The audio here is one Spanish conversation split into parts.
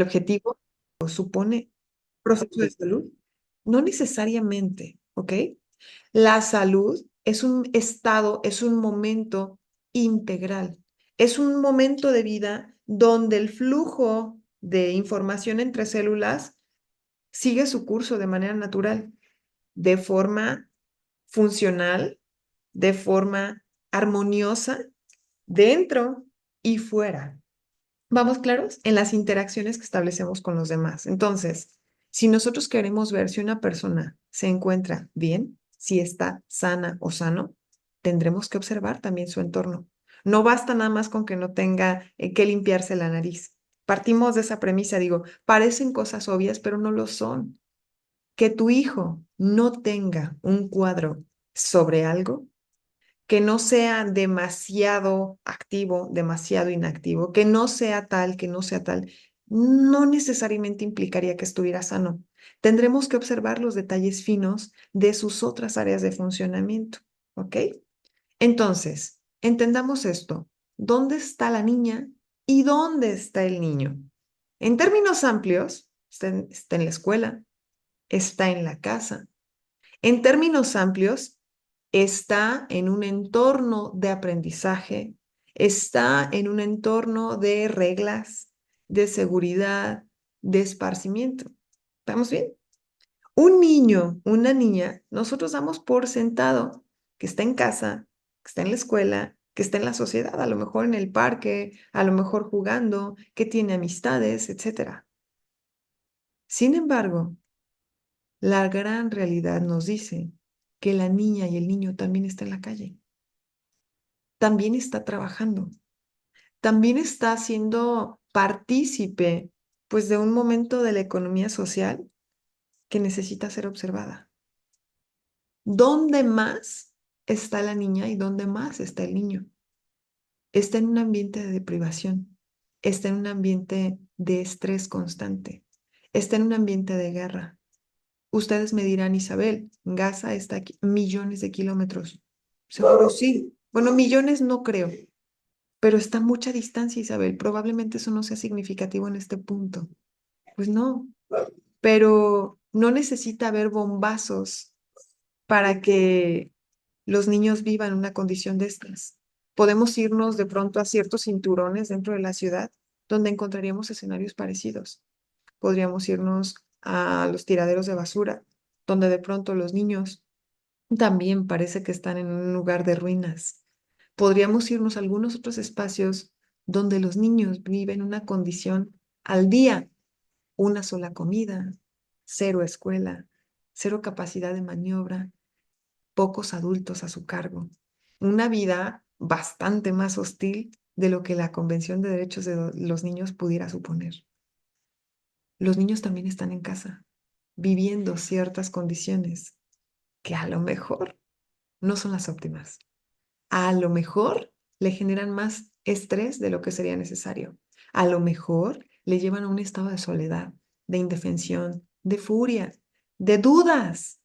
¿El objetivo supone proceso de salud? No necesariamente, ¿ok? La salud es un estado, es un momento integral. Es un momento de vida donde el flujo de información entre células sigue su curso de manera natural, de forma funcional, de forma armoniosa, dentro y fuera. ¿Vamos claros? En las interacciones que establecemos con los demás. Entonces, si nosotros queremos ver si una persona se encuentra bien, si está sana o sano, tendremos que observar también su entorno. No basta nada más con que no tenga que limpiarse la nariz. Partimos de esa premisa, digo, parecen cosas obvias, pero no lo son. Que tu hijo no tenga un cuadro sobre algo que no sea demasiado activo, demasiado inactivo, que no sea tal, que no sea tal, no necesariamente implicaría que estuviera sano. Tendremos que observar los detalles finos de sus otras áreas de funcionamiento, ¿ok? Entonces, entendamos esto. ¿Dónde está la niña y dónde está el niño? En términos amplios, está en la escuela, está en la casa. En términos amplios, está en un entorno de aprendizaje, está en un entorno de reglas, de seguridad, de esparcimiento. ¿Estamos bien? Un niño, una niña, nosotros damos por sentado que está en casa, que está en la escuela, que está en la sociedad, a lo mejor en el parque, a lo mejor jugando, que tiene amistades, etcétera. Sin embargo, la gran realidad nos dice que la niña y el niño también está en la calle, también está trabajando, también está siendo partícipe, pues, de un momento de la economía social que necesita ser observada. ¿Dónde más está la niña y dónde más está el niño? Está en un ambiente de deprivación, está en un ambiente de estrés constante, está en un ambiente de guerra. Ustedes me dirán, Isabel, Gaza está aquí millones de kilómetros. Seguro sí. Bueno, millones no creo, pero está a mucha distancia, Isabel. Probablemente eso no sea significativo en este punto. Pues no, pero no necesita haber bombazos para que los niños vivan una condición de estrés. Podemos irnos de pronto a ciertos cinturones dentro de la ciudad donde encontraríamos escenarios parecidos. Podríamos irnos a los tiraderos de basura, donde de pronto los niños también parece que están en un lugar de ruinas. Podríamos irnos a algunos otros espacios donde los niños viven una condición al día, una sola comida, cero escuela, cero capacidad de maniobra, pocos adultos a su cargo. Una vida bastante más hostil de lo que la Convención de Derechos de los Niños pudiera suponer. Los niños también están en casa, viviendo ciertas condiciones que a lo mejor no son las óptimas. A lo mejor le generan más estrés de lo que sería necesario. A lo mejor le llevan a un estado de soledad, de indefensión, de furia, de dudas,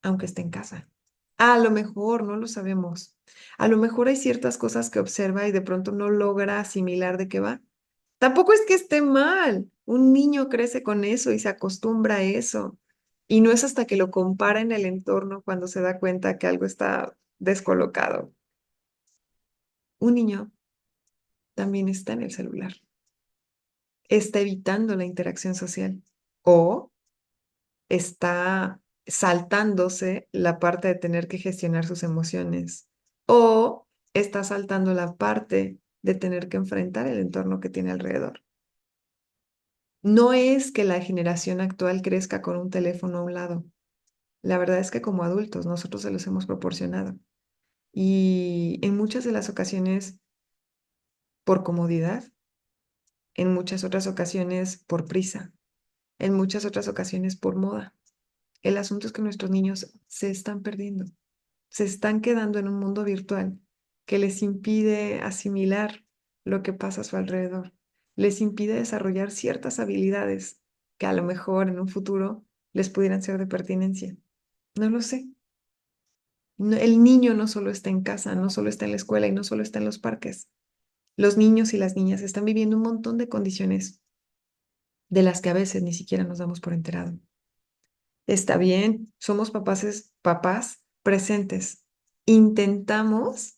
aunque esté en casa. A lo mejor, no lo sabemos. A lo mejor hay ciertas cosas que observa y de pronto no logra asimilar de qué va. Tampoco es que esté mal. Un niño crece con eso y se acostumbra a eso. Y no es hasta que lo compara en el entorno cuando se da cuenta que algo está descolocado. Un niño también está en el celular, está evitando la interacción social o está saltándose la parte de tener que gestionar sus emociones o está saltando la parte de tener que enfrentar el entorno que tiene alrededor. No es que la generación actual crezca con un teléfono a un lado. La verdad es que como adultos nosotros se los hemos proporcionado y en muchas de las ocasiones por comodidad, en muchas otras ocasiones por prisa, en muchas otras ocasiones por moda. El asunto es que nuestros niños se están perdiendo, se están quedando en un mundo virtual que les impide asimilar lo que pasa a su alrededor, les impide desarrollar ciertas habilidades que a lo mejor en un futuro les pudieran ser de pertinencia. No lo sé. El niño no solo está en casa, no solo está en la escuela y no solo está en los parques. Los niños y las niñas están viviendo un montón de condiciones de las que a veces ni siquiera nos damos por enterado. Está bien, somos papás presentes. Intentamos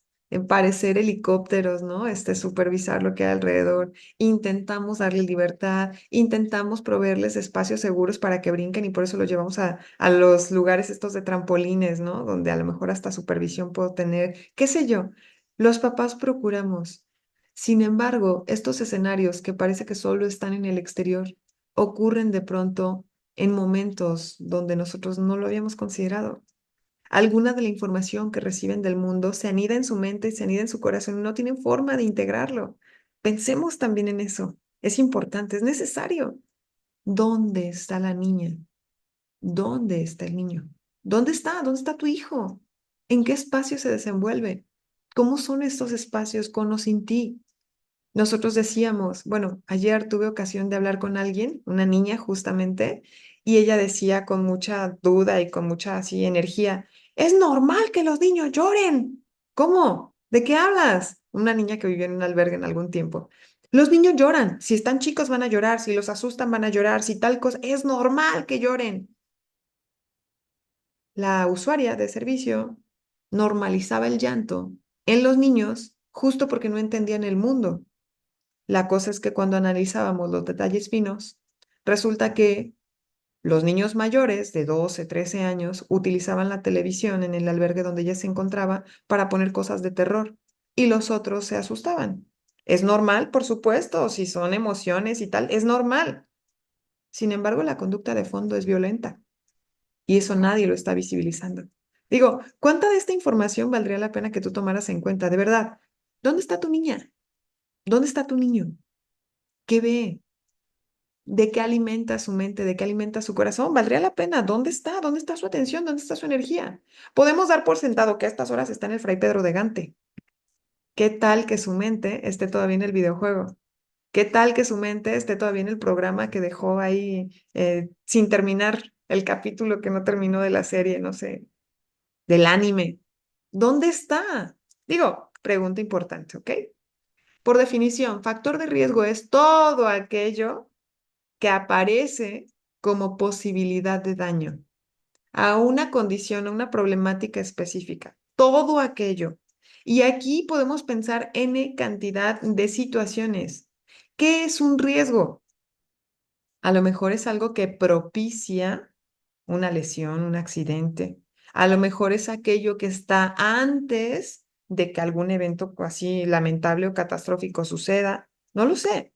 parecer helicópteros, ¿no? Supervisar lo que hay alrededor. Intentamos darle libertad, intentamos proveerles espacios seguros para que brinquen y por eso los llevamos a los lugares estos de trampolines, ¿no? Donde a lo mejor hasta supervisión puedo tener, qué sé yo. Los papás procuramos. Sin embargo, estos escenarios que parece que solo están en el exterior ocurren de pronto en momentos donde nosotros no lo habíamos considerado. Alguna de la información que reciben del mundo se anida en su mente, se anida en su corazón y no tienen forma de integrarlo. Pensemos también en eso. Es importante, es necesario. ¿Dónde está la niña? ¿Dónde está el niño? ¿Dónde está? ¿Dónde está tu hijo? ¿En qué espacio se desenvuelve? ¿Cómo son estos espacios con o sin ti? Nosotros decíamos, bueno, ayer tuve ocasión de hablar con alguien, una niña justamente, y ella decía con mucha duda y con mucha así energía, es normal que los niños lloren. ¿Cómo? ¿De qué hablas? Una niña que vivió en un albergue en algún tiempo. Los niños lloran, si están chicos van a llorar, si los asustan van a llorar, si tal cosa, es normal que lloren. La usuaria de servicio normalizaba el llanto en los niños justo porque no entendían el mundo. La cosa es que cuando analizábamos los detalles finos, resulta que los niños mayores de 12, 13 años utilizaban la televisión en el albergue donde ella se encontraba para poner cosas de terror y los otros se asustaban. Es normal, por supuesto, si son emociones y tal, es normal. Sin embargo, la conducta de fondo es violenta y eso nadie lo está visibilizando. Digo, ¿cuánta de esta información valdría la pena que tú tomaras en cuenta? De verdad, ¿dónde está tu niña? ¿Dónde está tu niño? ¿Qué ve? ¿De qué alimenta su mente? ¿De qué alimenta su corazón? ¿Valdría la pena? ¿Dónde está? ¿Dónde está su atención? ¿Dónde está su energía? Podemos dar por sentado que a estas horas está en el Fray Pedro de Gante. ¿Qué tal que su mente esté todavía en el videojuego? ¿Qué tal que su mente esté todavía en el programa que dejó ahí sin terminar el capítulo que no terminó de la serie, no sé, del anime? ¿Dónde está? Digo, pregunta importante, ¿ok? Por definición, factor de riesgo es todo aquello que aparece como posibilidad de daño a una condición, a una problemática específica. Todo aquello. Y aquí podemos pensar N cantidad de situaciones. ¿Qué es un riesgo? A lo mejor es algo que propicia una lesión, un accidente. A lo mejor es aquello que está antes de que algún evento así lamentable o catastrófico suceda. No lo sé.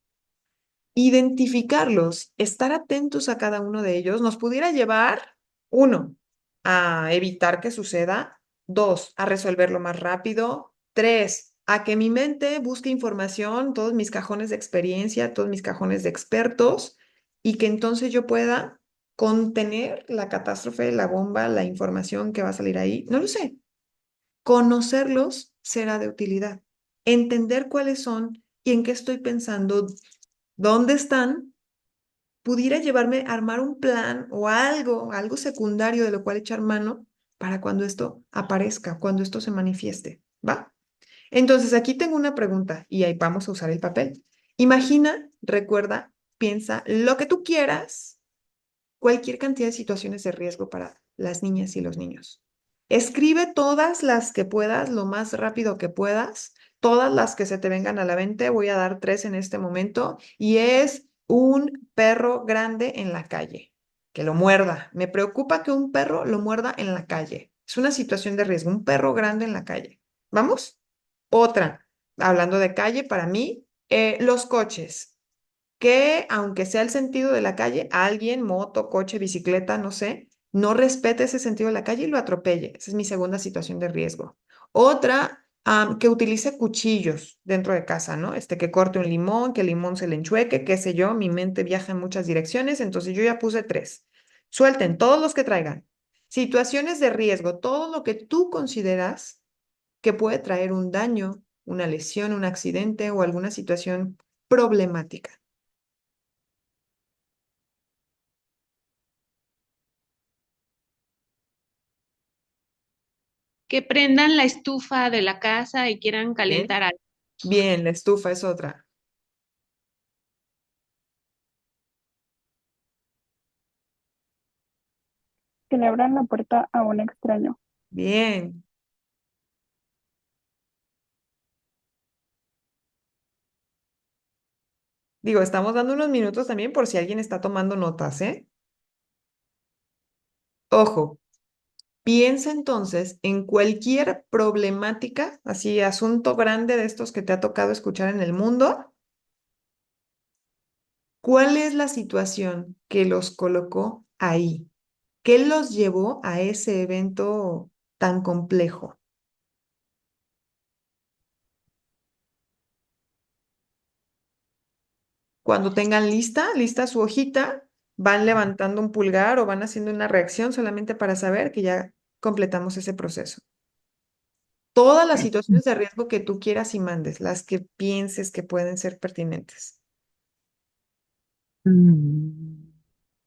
Identificarlos, estar atentos a cada uno de ellos, nos pudiera llevar, uno, a evitar que suceda, dos, a resolverlo más rápido, tres, a que mi mente busque información, todos mis cajones de experiencia, todos mis cajones de expertos, y que entonces yo pueda contener la catástrofe, la bomba, la información que va a salir ahí. No lo sé. Conocerlos será de utilidad. Entender cuáles son y en qué estoy pensando, dónde están, pudiera llevarme a armar un plan o algo secundario de lo cual echar mano para cuando esto aparezca, cuando esto se manifieste, ¿va? Entonces, aquí tengo una pregunta y ahí vamos a usar el papel. Imagina, recuerda, piensa lo que tú quieras, cualquier cantidad de situaciones de riesgo para las niñas y los niños. Escribe todas las que puedas, lo más rápido que puedas, todas las que se te vengan a la mente. Voy a dar tres en este momento y es un perro grande en la calle, que lo muerda. Me preocupa que un perro lo muerda en la calle. Es una situación de riesgo, un perro grande en la calle. ¿Vamos? Otra, hablando de calle, para mí, los coches que, aunque sea el sentido de la calle, alguien, moto, coche, bicicleta, no sé, no respete ese sentido de la calle y lo atropelle. Esa es mi segunda situación de riesgo. Otra, que utilice cuchillos dentro de casa, ¿no? Que corte un limón, que el limón se le enchueque, qué sé yo, mi mente viaja en muchas direcciones, entonces yo ya puse tres. Suelten todos los que traigan. Situaciones de riesgo, todo lo que tú consideras que puede traer un daño, una lesión, un accidente o alguna situación problemática. Que prendan la estufa de la casa y quieran Bien. calentar algo. Bien, la estufa es otra. le abran la puerta a un extraño. Bien. Digo, estamos dando unos minutos también por si alguien está tomando notas, ¿eh? Ojo, piensa entonces en cualquier problemática, así asunto grande de estos que te ha tocado escuchar en el mundo. ¿Cuál es la situación que los colocó ahí? ¿Qué los llevó a ese evento tan complejo? Cuando tengan lista su hojita, van levantando un pulgar o van haciendo una reacción solamente para saber que ya completamos ese proceso. Todas las situaciones de riesgo que tú quieras y mandes, las que pienses que pueden ser pertinentes. Mm,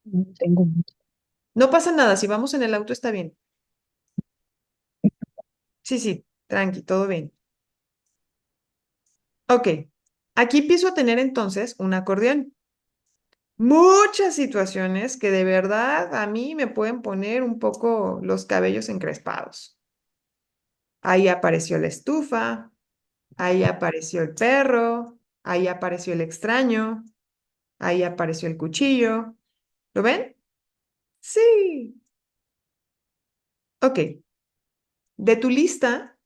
no tengo mucho. No pasa nada, si vamos en el auto está bien. Sí, sí, tranqui, todo bien. Ok, aquí empiezo a tener entonces un acordeón. Muchas situaciones que de verdad a mí me pueden poner un poco los cabellos encrespados. Ahí apareció la estufa, ahí apareció el perro, ahí apareció el extraño, ahí apareció el cuchillo. ¿Lo ven? Sí. Ok, de tu lista,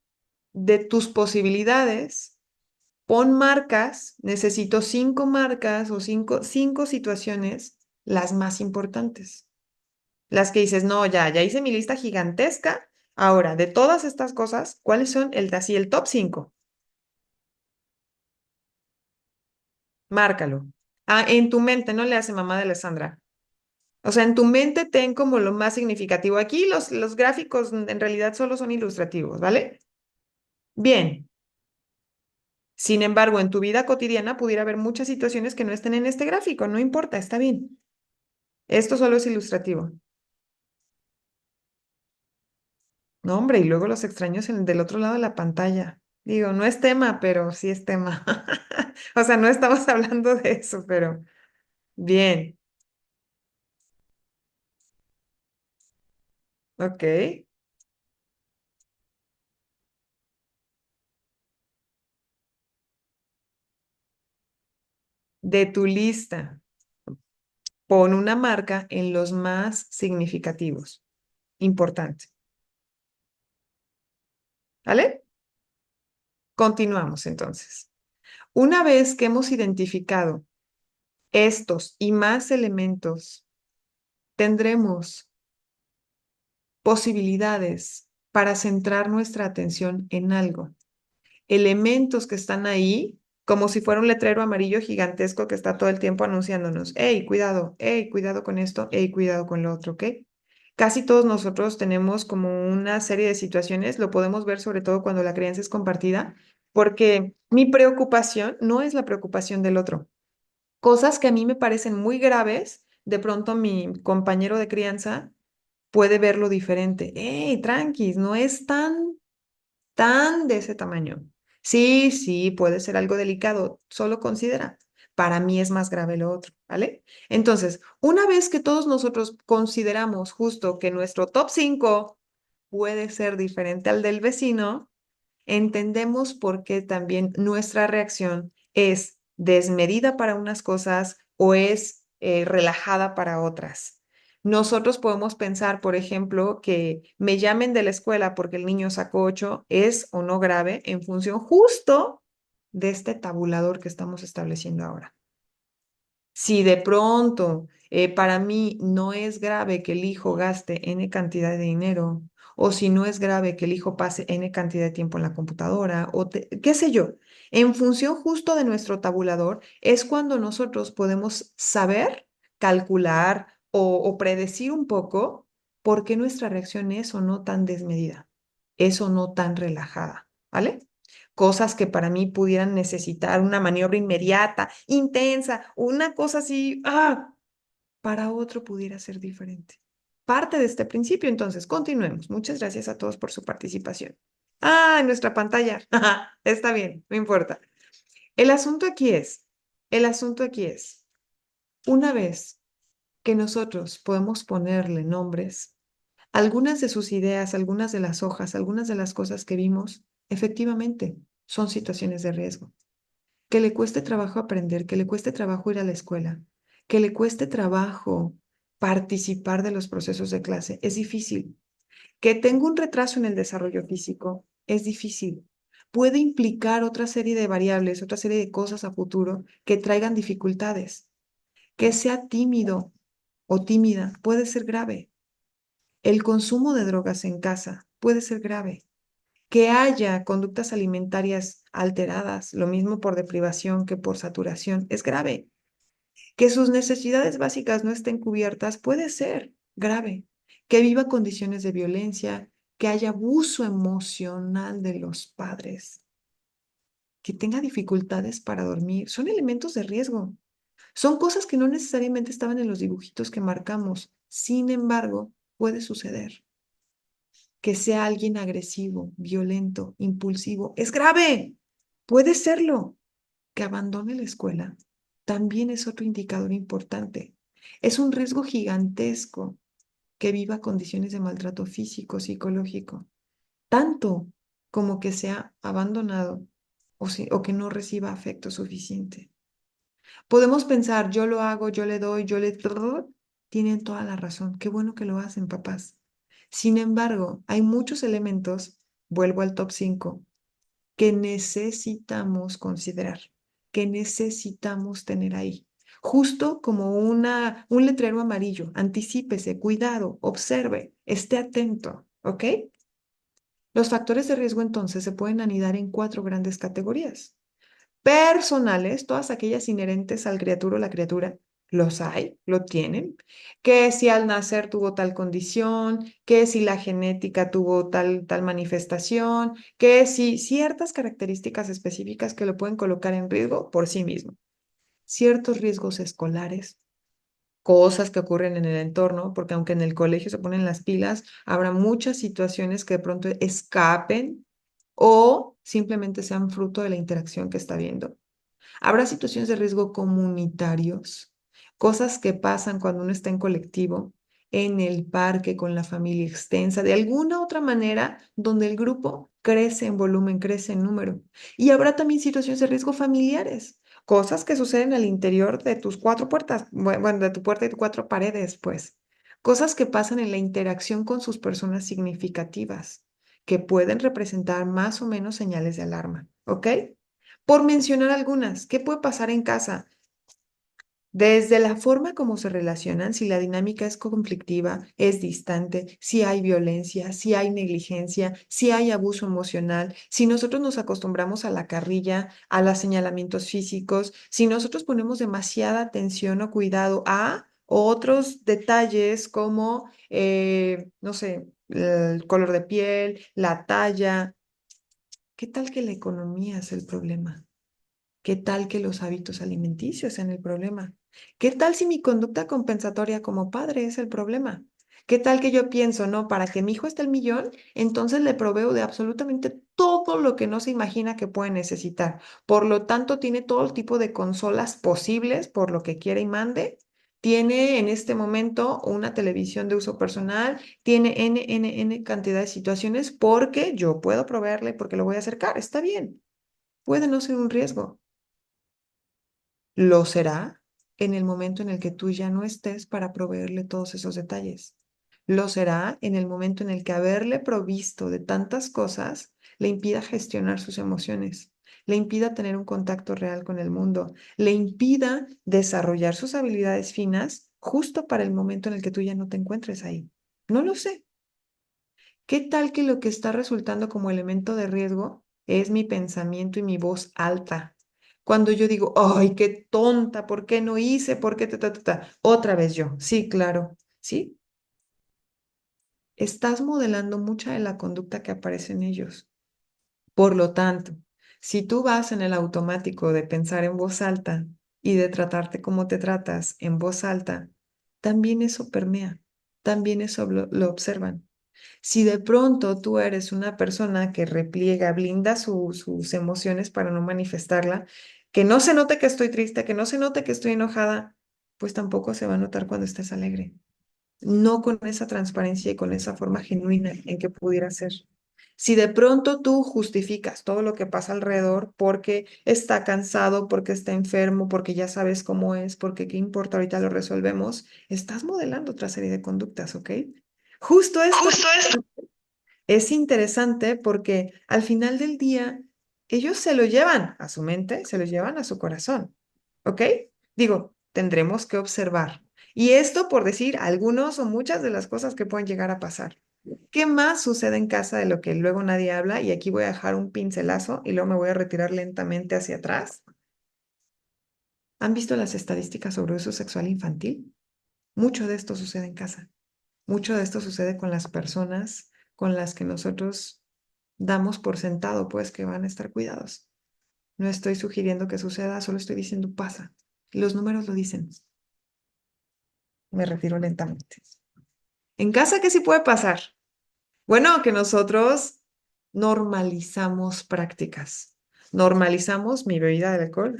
de tus posibilidades, pon marcas, necesito 5 marcas o cinco situaciones, las más importantes. Las que dices, no, ya hice mi lista gigantesca. Ahora, de todas estas cosas, ¿cuáles son así el top 5? Márcalo. Ah, en tu mente, no le hace mamá de Alessandra. O sea, en tu mente ten como lo más significativo. Aquí los gráficos en realidad solo son ilustrativos, ¿vale? Bien. Sin embargo, en tu vida cotidiana pudiera haber muchas situaciones que no estén en este gráfico. No importa, está bien. Esto solo es ilustrativo. No, hombre, y luego los extraños del otro lado de la pantalla. Digo, no es tema, pero sí es tema. O sea, no estamos hablando de eso, pero bien. Ok. De tu lista, pon una marca en los más significativos. Importante. ¿Vale? Continuamos entonces. Una vez que hemos identificado estos y más elementos, tendremos posibilidades para centrar nuestra atención en algo. Elementos que están ahí, como si fuera un letrero amarillo gigantesco que está todo el tiempo anunciándonos, hey, cuidado con esto, hey, cuidado con lo otro, ¿ok? Casi todos nosotros tenemos como una serie de situaciones, lo podemos ver sobre todo cuando la creencia es compartida, porque mi preocupación no es la preocupación del otro. Cosas que a mí me parecen muy graves, de pronto mi compañero de crianza puede verlo diferente. Hey, tranquis, no es tan de ese tamaño. Sí, sí, puede ser algo delicado, solo considera. Para mí es más grave lo otro, ¿vale? Entonces, una vez que todos nosotros consideramos justo que nuestro top 5 puede ser diferente al del vecino, entendemos por qué también nuestra reacción es desmedida para unas cosas o es relajada para otras. Nosotros podemos pensar, por ejemplo, que me llamen de la escuela porque el niño sacó 8 es o no grave en función justo de este tabulador que estamos estableciendo ahora. Si de pronto para mí no es grave que el hijo gaste N cantidad de dinero, o si no es grave que el hijo pase N cantidad de tiempo en la computadora, o qué sé yo, en función justo de nuestro tabulador, es cuando nosotros podemos saber, calcular o predecir un poco por qué nuestra reacción es o no tan desmedida, es o no tan relajada, ¿vale? Cosas que para mí pudieran necesitar una maniobra inmediata, intensa, una cosa así, para otro pudiera ser diferente. Parte de este principio, entonces, continuemos. Muchas gracias a todos por su participación. En nuestra pantalla. Está bien, no importa. El asunto aquí es, el asunto aquí es, una vez que nosotros podemos ponerle nombres Algunas de sus ideas, algunas de las hojas, algunas de las cosas que vimos, efectivamente, son situaciones de riesgo. Que le cueste trabajo aprender, que le cueste trabajo ir a la escuela, que le cueste trabajo participar de los procesos de clase, es difícil. Que tenga un retraso en el desarrollo físico, es difícil. Puede implicar otra serie de variables, otra serie de cosas a futuro que traigan dificultades. Que sea tímido o tímida puede ser grave. El consumo de drogas en casa puede ser grave. Que haya conductas alimentarias alteradas, lo mismo por deprivación que por saturación, es grave. Que sus necesidades básicas no estén cubiertas puede ser grave. Que viva condiciones de violencia, que haya abuso emocional de los padres, que tenga dificultades para dormir, son elementos de riesgo. Son cosas que no necesariamente estaban en los dibujitos que marcamos. Sin embargo, puede suceder. Que sea alguien agresivo, violento, impulsivo, es grave. Puede serlo. Que abandone la escuela también es otro indicador importante. Es un riesgo gigantesco que viva condiciones de maltrato físico, psicológico, tanto como que sea abandonado o que no reciba afecto suficiente. Podemos pensar, yo lo hago, yo le doy, yo le... Tienen toda la razón. Qué bueno que lo hacen, papás. Sin embargo, hay muchos elementos, vuelvo al top 5, que necesitamos considerar, que necesitamos tener ahí. Justo como un letrero amarillo, anticípese, cuidado, observe, esté atento, ¿ok? Los factores de riesgo entonces se pueden anidar en 4 grandes categorías. Personales, todas aquellas inherentes al criatura o la criatura, los hay, lo tienen. Que si al nacer tuvo tal condición, que si la genética tuvo tal manifestación, que si ciertas características específicas que lo pueden colocar en riesgo por sí mismo. Ciertos riesgos escolares, cosas que ocurren en el entorno, porque aunque en el colegio se ponen las pilas, habrá muchas situaciones que de pronto escapen o simplemente sean fruto de la interacción que está viendo. Habrá situaciones de riesgo comunitarios, cosas que pasan cuando uno está en colectivo, en el parque, con la familia extensa, de alguna otra manera, donde el grupo crece en volumen, crece en número. Y habrá también situaciones de riesgo familiares, cosas que suceden al interior de tus 4 puertas, bueno, de tu puerta y tus 4 paredes, pues. Cosas que pasan en la interacción con sus personas significativas, que pueden representar más o menos señales de alarma, ¿ok? Por mencionar algunas, ¿qué puede pasar en casa? Desde la forma como se relacionan, si la dinámica es conflictiva, es distante, si hay violencia, si hay negligencia, si hay abuso emocional, si nosotros nos acostumbramos a la carrilla, a los señalamientos físicos, si nosotros ponemos demasiada atención o cuidado a otros detalles como, no sé, el color de piel, la talla. ¿Qué tal que la economía es el problema? ¿Qué tal que los hábitos alimenticios sean el problema? ¿Qué tal si mi conducta compensatoria como padre es el problema? ¿Qué tal que yo pienso, no, para que mi hijo esté el millón, entonces le proveo de absolutamente todo lo que no se imagina que puede necesitar? Por lo tanto, tiene todo el tipo de consolas posibles por lo que quiere y mande. Tiene en este momento una televisión de uso personal, tiene N cantidad de situaciones porque yo puedo proveerle, porque lo voy a acercar. Está bien, puede no ser un riesgo. Lo será en el momento en el que tú ya no estés para proveerle todos esos detalles. Lo será en el momento en el que haberle provisto de tantas cosas le impida gestionar sus emociones, le impida tener un contacto real con el mundo, le impida desarrollar sus habilidades finas justo para el momento en el que tú ya no te encuentres ahí. No lo sé. ¿Qué tal que lo que está resultando como elemento de riesgo es mi pensamiento y mi voz alta? Cuando yo digo, ay, qué tonta, ¿por qué no hice? ¿Por qué? Otra vez yo, sí, claro, ¿sí? Estás modelando mucha de la conducta que aparece en ellos. Por lo tanto, si tú vas en el automático de pensar en voz alta y de tratarte como te tratas en voz alta, también eso permea, también eso lo observan. Si de pronto tú eres una persona que repliega, blinda sus emociones para no manifestarla, que no se note que estoy triste, que no se note que estoy enojada, pues tampoco se va a notar cuando estés alegre. no con esa transparencia y con esa forma genuina en que pudiera ser. Si de pronto tú justificas todo lo que pasa alrededor porque está cansado, porque está enfermo, porque ya sabes cómo es, porque qué importa, ahorita lo resolvemos, estás modelando otra serie de conductas, ¿ok? Justo esto es interesante porque al final del día ellos se lo llevan a su mente, se lo llevan a su corazón, ¿ok? Digo, tendremos que observar. Y esto por decir algunos o muchas de las cosas que pueden llegar a pasar. ¿Qué más sucede en casa de lo que luego nadie habla? Y aquí voy a dejar un pincelazo y luego me voy a retirar lentamente hacia atrás. ¿Han visto las estadísticas sobre uso sexual infantil? Mucho de esto sucede en casa. Mucho de esto sucede con las personas con las que nosotros damos por sentado, pues, que van a estar cuidados. No estoy sugiriendo que suceda, solo estoy diciendo pasa. Los números lo dicen. Me retiro lentamente. En casa, ¿qué sí puede pasar? Bueno, que nosotros normalizamos prácticas. Normalizamos mi bebida de alcohol,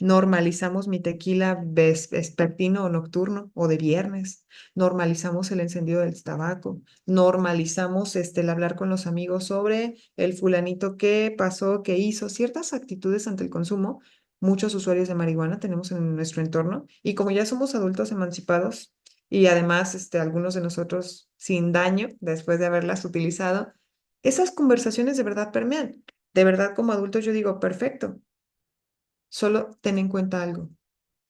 normalizamos mi tequila vespertino o nocturno o de viernes, normalizamos el encendido del tabaco, normalizamos el hablar con los amigos sobre el fulanito qué pasó, qué hizo, ciertas actitudes ante el consumo. Muchos usuarios de marihuana tenemos en nuestro entorno y como ya somos adultos emancipados, y además algunos de nosotros sin daño después de haberlas utilizado, esas conversaciones de verdad permean. De verdad, como adultos yo digo, perfecto, solo ten en cuenta algo.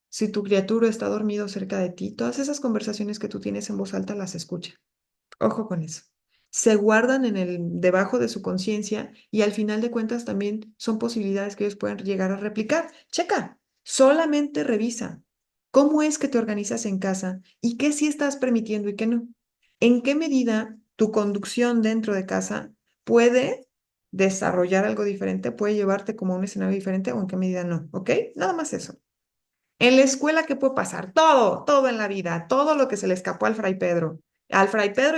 Si tu criatura está dormido cerca de ti, todas esas conversaciones que tú tienes en voz alta las escucha. Ojo con eso. Se guardan debajo de su conciencia y al final de cuentas también son posibilidades que ellos pueden llegar a replicar. Checa, solamente revisa cómo es que te organizas en casa y qué sí estás permitiendo y qué no. ¿En qué medida tu conducción dentro de casa puede desarrollar algo diferente, puede llevarte como a un escenario diferente o en qué medida no? ¿Ok? Nada más eso. En la escuela, ¿qué puede pasar? Todo, todo en la vida, todo lo que se le escapó al Fray Pedro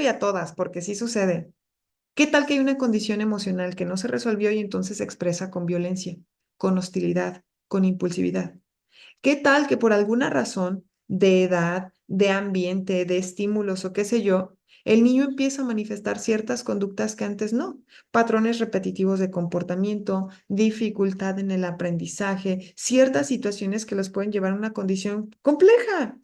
y a todas, porque sí sucede. ¿Qué tal que hay una condición emocional que no se resolvió y entonces se expresa con violencia, con hostilidad, con impulsividad? ¿Qué tal que por alguna razón de edad, de ambiente, de estímulos o qué sé yo, el niño empieza a manifestar ciertas conductas que antes no? Patrones repetitivos de comportamiento, dificultad en el aprendizaje, ciertas situaciones que los pueden llevar a una condición compleja.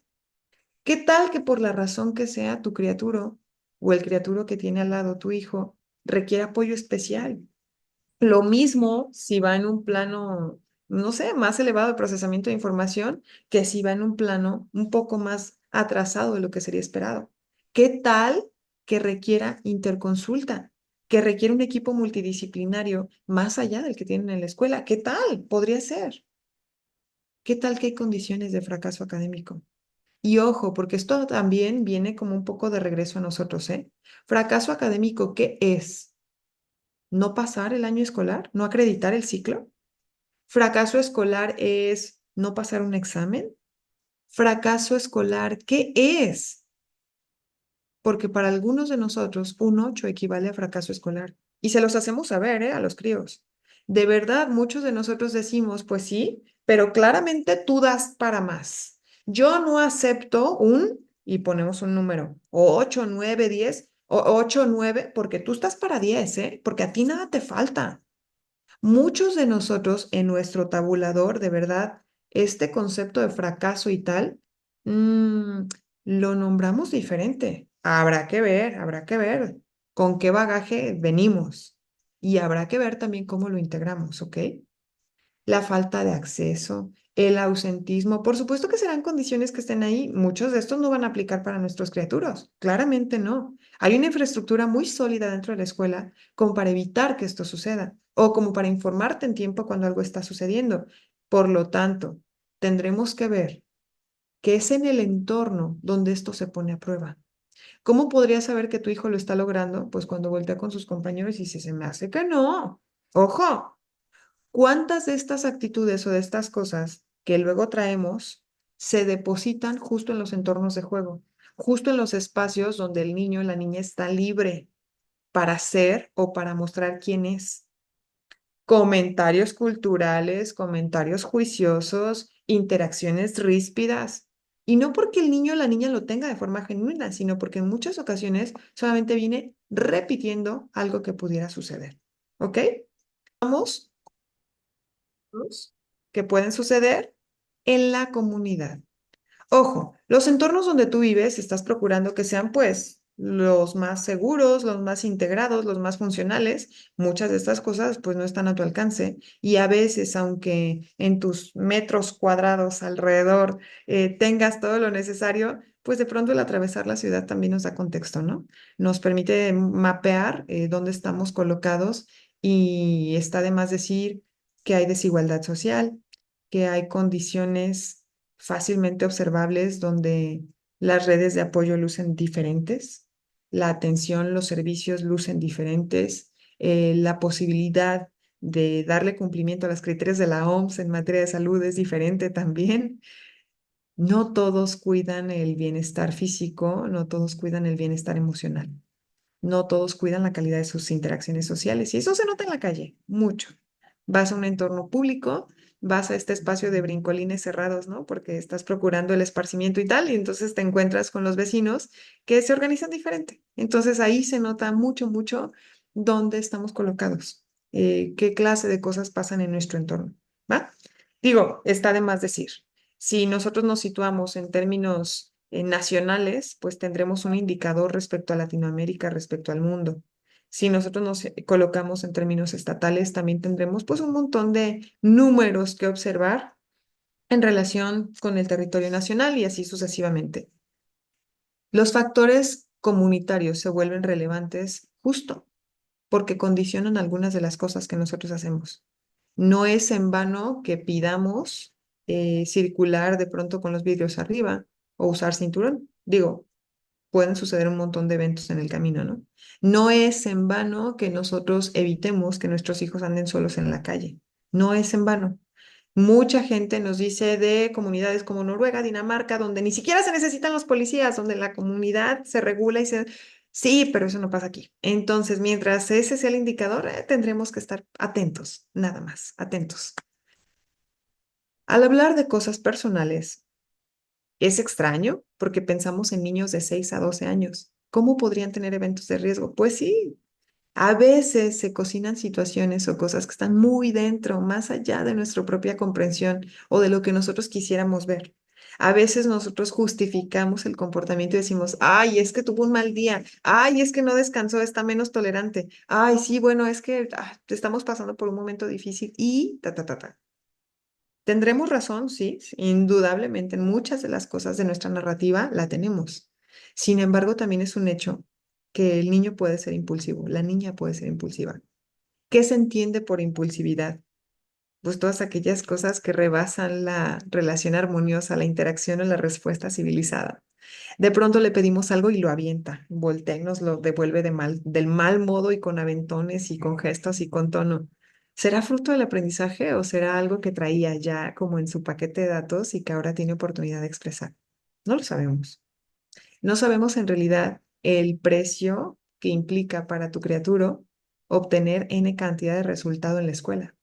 ¿Qué tal que por la razón que sea tu criatura o el criaturo que tiene al lado tu hijo requiere apoyo especial? Lo mismo si va en un plano, no sé, más elevado de procesamiento de información que si va en un plano un poco más atrasado de lo que sería esperado. ¿Qué tal que requiera interconsulta? Que requiere un equipo multidisciplinario más allá del que tienen en la escuela. ¿Qué tal? Podría ser. ¿Qué tal que hay condiciones de fracaso académico? Y ojo, porque esto también viene como un poco de regreso a nosotros, ¿eh? Fracaso académico, ¿qué es? ¿No pasar el año escolar? ¿No acreditar el ciclo? ¿Fracaso escolar es no pasar un examen? ¿Fracaso escolar qué es? Porque para algunos de nosotros un 8 equivale a fracaso escolar. Y se los hacemos saber, ¿eh? A los críos. De verdad, muchos de nosotros decimos, pues sí, pero claramente tú das para más. Yo no acepto y ponemos un número, o 8, 9, 10, o 8, 9, porque tú estás para 10, ¿eh? Porque a ti nada te falta. Muchos de nosotros en nuestro tabulador, de verdad, este concepto de fracaso y tal, mm, lo nombramos diferente. Habrá que ver con qué bagaje venimos y habrá que ver también cómo lo integramos, ¿ok? La falta de acceso, el ausentismo, por supuesto que serán condiciones que estén ahí. Muchos de estos no van a aplicar para nuestros criaturas, claramente no. Hay una infraestructura muy sólida dentro de la escuela como para evitar que esto suceda o como para informarte en tiempo cuando algo está sucediendo. Por lo tanto, tendremos que ver qué es en el entorno donde esto se pone a prueba. ¿Cómo podrías saber que tu hijo lo está logrando? Pues cuando voltea con sus compañeros y dice, se me hace que no. Ojo, ¿cuántas de estas actitudes o de estas cosas que luego traemos se depositan justo en los entornos de juego, justo en los espacios donde el niño o la niña está libre para ser o para mostrar quién es? Comentarios culturales, comentarios juiciosos, interacciones ríspidas. Y no porque el niño o la niña lo tenga de forma genuina, sino porque en muchas ocasiones solamente viene repitiendo algo que pudiera suceder. ¿Ok? Vamos, que pueden suceder en la comunidad. Ojo, los entornos donde tú vives estás procurando que sean pues los más seguros, los más integrados, los más funcionales. Muchas de estas cosas pues no están a tu alcance y a veces aunque en tus metros cuadrados alrededor tengas todo lo necesario, pues de pronto el atravesar la ciudad también nos da contexto, ¿no? Nos permite mapear dónde estamos colocados y está de más decir que hay desigualdad social, que hay condiciones fácilmente observables donde las redes de apoyo lucen diferentes, la atención, los servicios lucen diferentes, la posibilidad de darle cumplimiento a los criterios de la OMS en materia de salud es diferente también. No todos cuidan el bienestar físico, no todos cuidan el bienestar emocional, no todos cuidan la calidad de sus interacciones sociales y eso se nota en la calle, mucho. Vas a un entorno público, vas a este espacio de brincolines cerrados, ¿no? Porque estás procurando el esparcimiento y tal, y entonces te encuentras con los vecinos que se organizan diferente. Entonces ahí se nota mucho, mucho dónde estamos colocados, qué clase de cosas pasan en nuestro entorno, ¿va? Digo, está de más decir, si nosotros nos situamos en términos nacionales, pues tendremos un indicador respecto a Latinoamérica, respecto al mundo. Si nosotros nos colocamos en términos estatales, también tendremos pues un montón de números que observar en relación con el territorio nacional y así sucesivamente. Los factores comunitarios se vuelven relevantes justo porque condicionan algunas de las cosas que nosotros hacemos. No es en vano que pidamos circular de pronto con los vidrios arriba o usar cinturón. Digo, pueden suceder un montón de eventos en el camino, ¿no? No es en vano que nosotros evitemos que nuestros hijos anden solos en la calle. No es en vano. Mucha gente nos dice de comunidades como Noruega, Dinamarca, donde ni siquiera se necesitan los policías, donde la comunidad se regula y se... Sí, pero eso no pasa aquí. Entonces, mientras ese sea el indicador, tendremos que estar atentos, nada más, atentos. Al hablar de cosas personales, es extraño porque pensamos en niños de 6 a 12 años. ¿Cómo podrían tener eventos de riesgo? Pues sí, a veces se cocinan situaciones o cosas que están muy dentro, más allá de nuestra propia comprensión o de lo que nosotros quisiéramos ver. A veces nosotros justificamos el comportamiento y decimos, ay, es que tuvo un mal día, ay, es que no descansó, está menos tolerante, ay, sí, bueno, es que estamos pasando por un momento difícil y ta, ta, ta, ta. Tendremos razón, sí, indudablemente en muchas de las cosas de nuestra narrativa la tenemos. Sin embargo, también es un hecho que el niño puede ser impulsivo, la niña puede ser impulsiva. ¿Qué se entiende por impulsividad? Pues todas aquellas cosas que rebasan la relación armoniosa, la interacción o la respuesta civilizada. De pronto le pedimos algo y lo avienta, voltea y nos lo devuelve del mal modo y con aventones y con gestos y con tono. ¿Será fruto del aprendizaje o será algo que traía ya como en su paquete de datos y que ahora tiene oportunidad de expresar? No lo sabemos. No sabemos en realidad el precio que implica para tu criatura obtener N cantidad de resultado en la escuela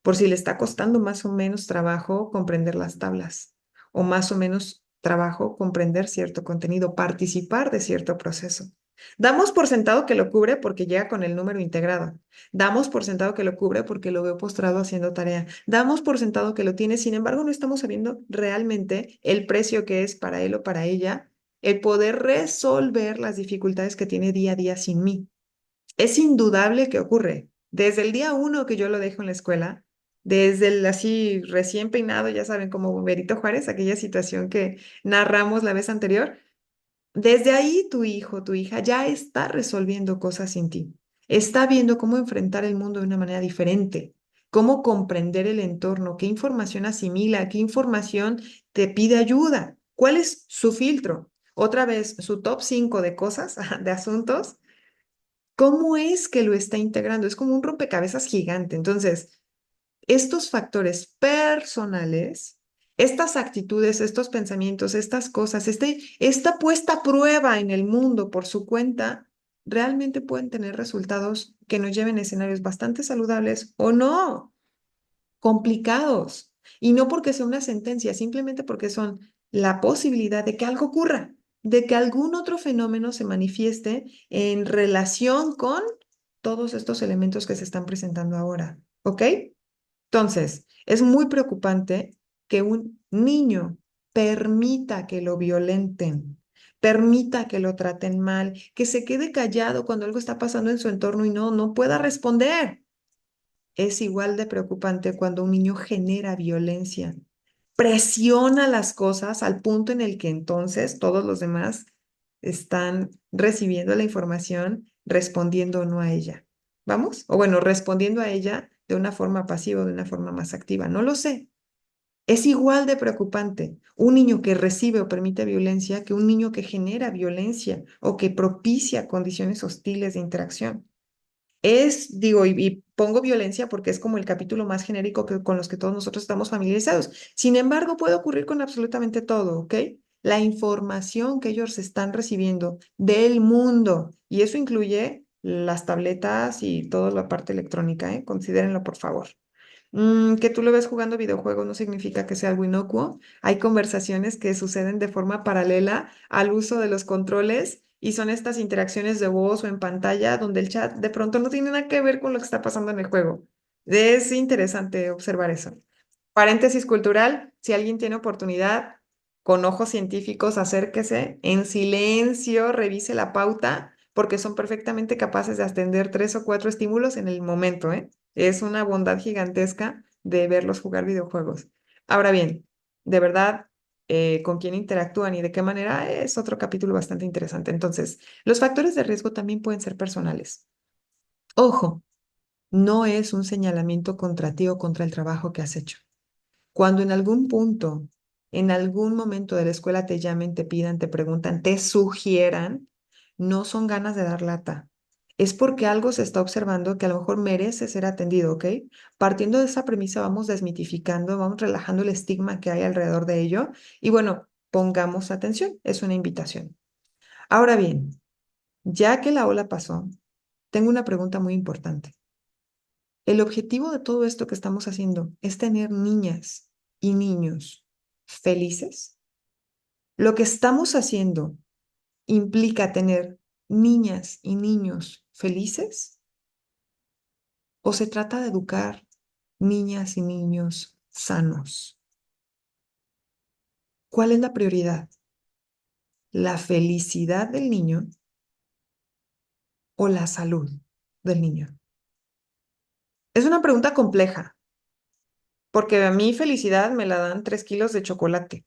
por si le está costando más o menos trabajo comprender las tablas o más o menos trabajo comprender cierto contenido, participar de cierto proceso. Damos por sentado que lo cubre porque llega con el número integrado. Damos por sentado que lo cubre porque lo veo postrado haciendo tarea. Damos por sentado que lo tiene, sin embargo, no estamos sabiendo realmente el precio que es para él o para ella el poder resolver las dificultades que tiene día a día sin mí. Es indudable que ocurre. Desde el día uno que yo lo dejo en la escuela, desde el así recién peinado, ya saben, como Benito Juárez, aquella situación que narramos la vez anterior, desde ahí tu hijo, tu hija ya está resolviendo cosas sin ti. Está viendo cómo enfrentar el mundo de una manera diferente, cómo comprender el entorno, qué información asimila, qué información te pide ayuda, cuál es su filtro. Otra vez, su top 5 de cosas, de asuntos. ¿Cómo es que lo está integrando? Es como un rompecabezas gigante. Entonces, estos factores personales, estas actitudes, estos pensamientos, estas cosas, esta puesta a prueba en el mundo por su cuenta, realmente pueden tener resultados que nos lleven a escenarios bastante saludables o no, complicados. Y no porque sea una sentencia, simplemente porque son la posibilidad de que algo ocurra, de que algún otro fenómeno se manifieste en relación con todos estos elementos que se están presentando ahora, ¿ok? Entonces, es muy preocupante que un niño permita que lo violenten, permita que lo traten mal, que se quede callado cuando algo está pasando en su entorno y no pueda responder. Es igual de preocupante cuando un niño genera violencia, presiona las cosas al punto en el que entonces todos los demás están recibiendo la información, respondiendo o no a ella. ¿Vamos? O bueno, respondiendo a ella de una forma pasiva o de una forma más activa. No lo sé. Es igual de preocupante un niño que recibe o permite violencia que un niño que genera violencia o que propicia condiciones hostiles de interacción. Digo, y pongo violencia porque es como el capítulo más genérico con los que todos nosotros estamos familiarizados. Sin embargo, puede ocurrir con absolutamente todo, ¿ok? La información que ellos están recibiendo del mundo, y eso incluye las tabletas y toda la parte electrónica, ¿eh? Considérenlo, por favor. Que tú lo ves jugando videojuegos no significa que sea algo inocuo. Hay conversaciones que suceden de forma paralela al uso de los controles y son estas interacciones de voz o en pantalla donde el chat de pronto no tiene nada que ver con lo que está pasando en el juego. Es interesante observar eso. Paréntesis cultural, si alguien tiene oportunidad, con ojos científicos, acérquese en silencio, revise la pauta, porque son perfectamente capaces de atender 3 o 4 estímulos en el momento, ¿eh? Es una bondad gigantesca de verlos jugar videojuegos. Ahora bien, de verdad, con quién interactúan y de qué manera es otro capítulo bastante interesante. Entonces, los factores de riesgo también pueden ser personales. Ojo, no es un señalamiento contra ti o contra el trabajo que has hecho. Cuando en algún punto, en algún momento de la escuela te llamen, te pidan, te preguntan, te sugieran, no son ganas de dar lata. Es porque algo se está observando que a lo mejor merece ser atendido, ¿ok? Partiendo de esa premisa, vamos desmitificando, vamos relajando el estigma que hay alrededor de ello y bueno, pongamos atención, es una invitación. Ahora bien, ya que la ola pasó, tengo una pregunta muy importante. El objetivo de todo esto que estamos haciendo es tener niñas y niños felices. Lo que estamos haciendo implica tener niñas y niños felices o se trata de educar niñas y niños sanos. ¿Cuál es la prioridad? ¿La felicidad del niño o la salud del niño? Es una pregunta compleja porque a mí felicidad me la dan 3 kilos de chocolate.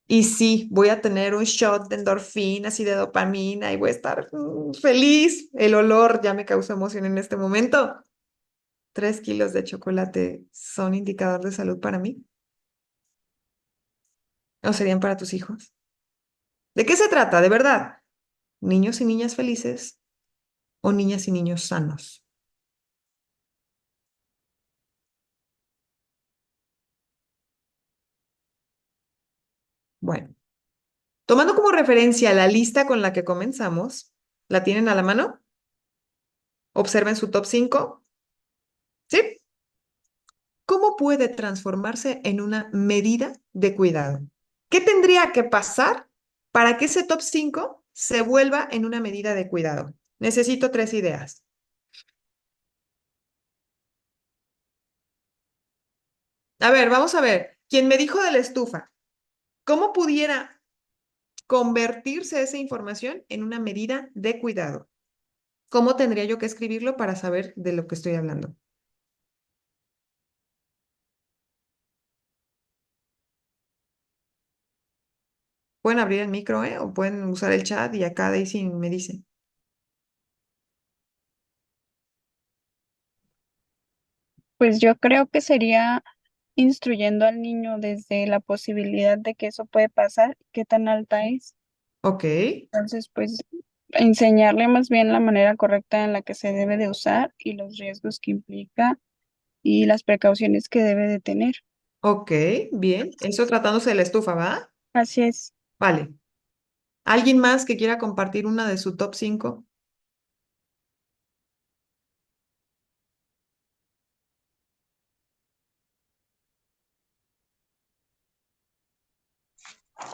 Y sí, voy a tener un shot de endorfinas y de dopamina y voy a estar feliz. El olor ya me causó emoción en este momento. 3 kilos de chocolate son indicador de salud para mí. ¿O serían para tus hijos? ¿De qué se trata, de verdad? ¿Niños y niñas felices o niñas y niños sanos? Bueno, tomando como referencia la lista con la que comenzamos, ¿la tienen a la mano? Observen su top 5. ¿Sí? ¿Cómo puede transformarse en una medida de cuidado? ¿Qué tendría que pasar para que ese top 5 se vuelva en una medida de cuidado? Necesito 3 ideas. A ver, vamos a ver. ¿Quién me dijo de la estufa? ¿Cómo pudiera convertirse esa información en una medida de cuidado? ¿Cómo tendría yo que escribirlo para saber de lo que estoy hablando? Pueden abrir el micro, ¿eh? O pueden usar el chat y acá Daisy me dice. Pues yo creo que sería instruyendo al niño desde la posibilidad de que eso puede pasar, qué tan alta es. Ok, Entonces, pues enseñarle más bien la manera correcta en la que se debe de usar y los riesgos que implica y las precauciones que debe de tener. ok, bien. Eso tratándose de la estufa, ¿va? Así es. Vale. ¿Alguien más que quiera compartir una de su top 5?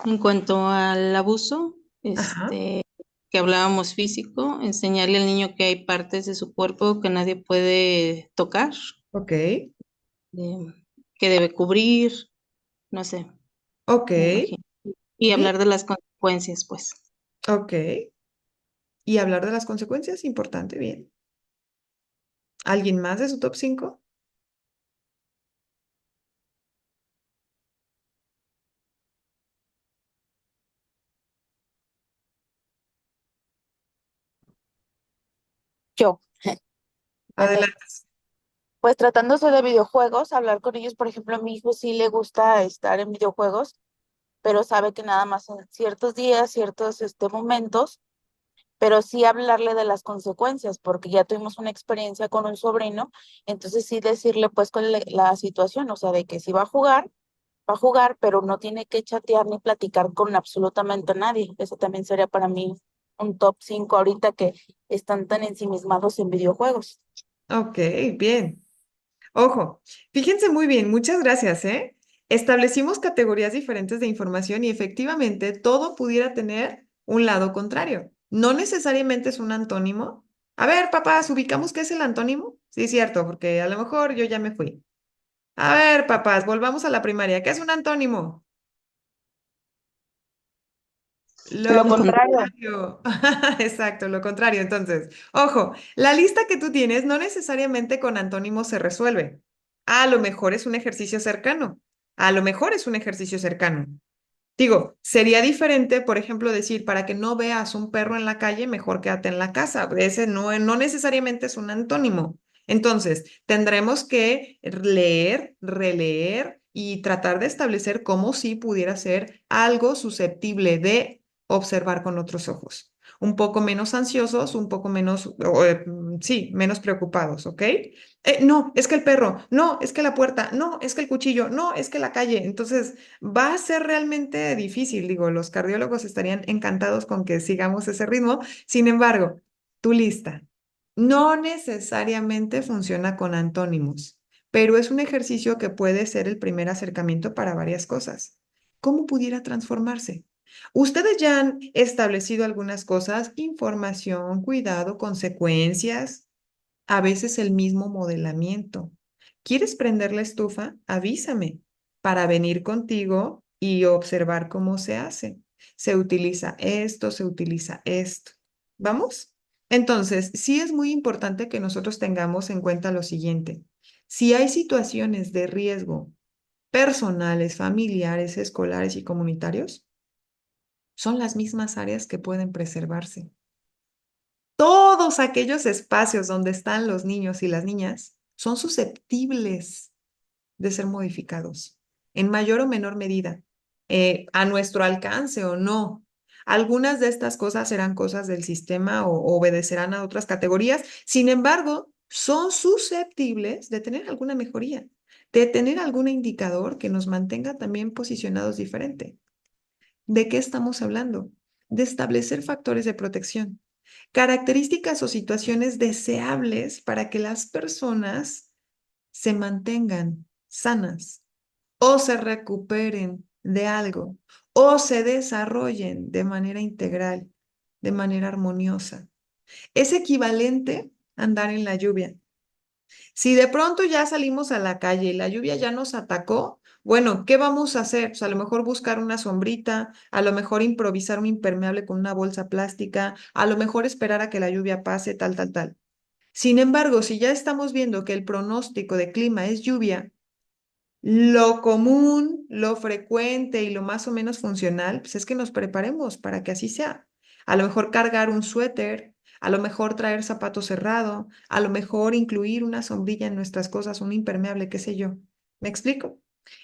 En cuanto al abuso, Ajá, que hablábamos físico, enseñarle al niño que hay partes de su cuerpo que nadie puede tocar, ok, eh, que debe cubrir, no sé, ok, me imagino. Y bien, hablar de las consecuencias, pues. ok. Y hablar de las consecuencias, importante, bien. ¿Alguien más de su top 5? Yo, bueno, Adelante. pues tratándose de videojuegos, hablar con ellos, por ejemplo, a mi hijo sí le gusta estar en videojuegos, pero sabe que nada más en ciertos días, ciertos momentos, pero sí hablarle de las consecuencias, porque ya tuvimos una experiencia con un sobrino, entonces sí decirle pues cuál es la situación, o sea, de que si va a jugar, pero no tiene que chatear ni platicar con absolutamente nadie. Eso también sería para mí un top 5 ahorita que están tan ensimismados en videojuegos. Ok, bien. Ojo, fíjense muy bien, muchas gracias, ¿eh? Establecimos categorías diferentes de información y efectivamente todo pudiera tener un lado contrario. No necesariamente es un antónimo. A ver, papás, ¿ubicamos qué es el antónimo? Sí, cierto, porque a lo mejor yo ya me fui. A ver, papás, volvamos a la primaria. ¿Qué es un antónimo? Lo Lo Lo con- contrario. contrario. Exacto, lo contrario. Entonces, ojo, la lista que tú tienes no necesariamente con antónimos se resuelve. A lo mejor es un ejercicio cercano. A lo mejor es un ejercicio cercano. Digo, sería diferente, por ejemplo, decir, para que no veas un perro en la calle, mejor quédate en la casa. Ese no necesariamente es un antónimo. Entonces, tendremos que leer, releer y tratar de establecer cómo sí pudiera ser algo susceptible de observar con otros ojos. Un poco menos ansiosos, un poco menos, sí, menos preocupados, ¿ok? No, es que el perro, no, es que la puerta, no, es que el cuchillo, no, es que la calle. Entonces, va a ser realmente difícil, digo, los cardiólogos estarían encantados con que sigamos ese ritmo. Sin embargo, tu lista no necesariamente funciona con antónimos, pero es un ejercicio que puede ser el primer acercamiento para varias cosas. ¿Cómo pudiera transformarse? Ustedes ya han establecido algunas cosas, información, cuidado, consecuencias, a veces el mismo modelamiento. ¿Quieres prender la estufa? Avísame para venir contigo y observar cómo se hace. Se utiliza esto, se utiliza esto. ¿Vamos? Entonces, sí es muy importante que nosotros tengamos en cuenta lo siguiente. Si hay situaciones de riesgo personales, familiares, escolares y comunitarios, son las mismas áreas que pueden preservarse. Todos aquellos espacios donde están los niños y las niñas son susceptibles de ser modificados en mayor o menor medida, a nuestro alcance o no. Algunas de estas cosas serán cosas del sistema o obedecerán a otras categorías. Sin embargo, son susceptibles de tener alguna mejoría, de tener algún indicador que nos mantenga también posicionados diferente. ¿De qué estamos hablando? De establecer factores de protección, características o situaciones deseables para que las personas se mantengan sanas o se recuperen de algo o se desarrollen de manera integral, de manera armoniosa. Es equivalente a andar en la lluvia. Si de pronto ya salimos a la calle y la lluvia ya nos atacó, bueno, ¿qué vamos a hacer? Pues a lo mejor buscar una sombrita, a lo mejor improvisar un impermeable con una bolsa plástica, a lo mejor esperar a que la lluvia pase, tal, tal, tal. Sin embargo, si ya estamos viendo que el pronóstico de clima es lluvia, lo común, lo frecuente y lo más o menos funcional, pues es que nos preparemos para que así sea. A lo mejor cargar un suéter, a lo mejor traer zapato cerrado, a lo mejor incluir una sombrilla en nuestras cosas, un impermeable, qué sé yo. ¿Me explico?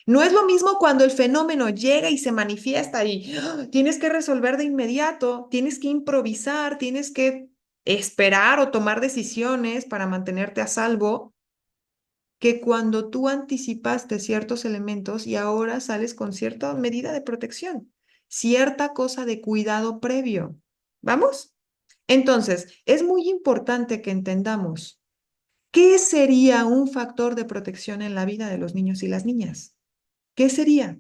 No es lo mismo cuando el fenómeno llega y se manifiesta y tienes que resolver de inmediato, tienes que improvisar, tienes que esperar o tomar decisiones para mantenerte a salvo que cuando tú anticipaste ciertos elementos y ahora sales con cierta medida de protección, cierta cosa de cuidado previo. ¿Vamos? Entonces, es muy importante que entendamos qué sería un factor de protección en la vida de los niños y las niñas. ¿Qué sería?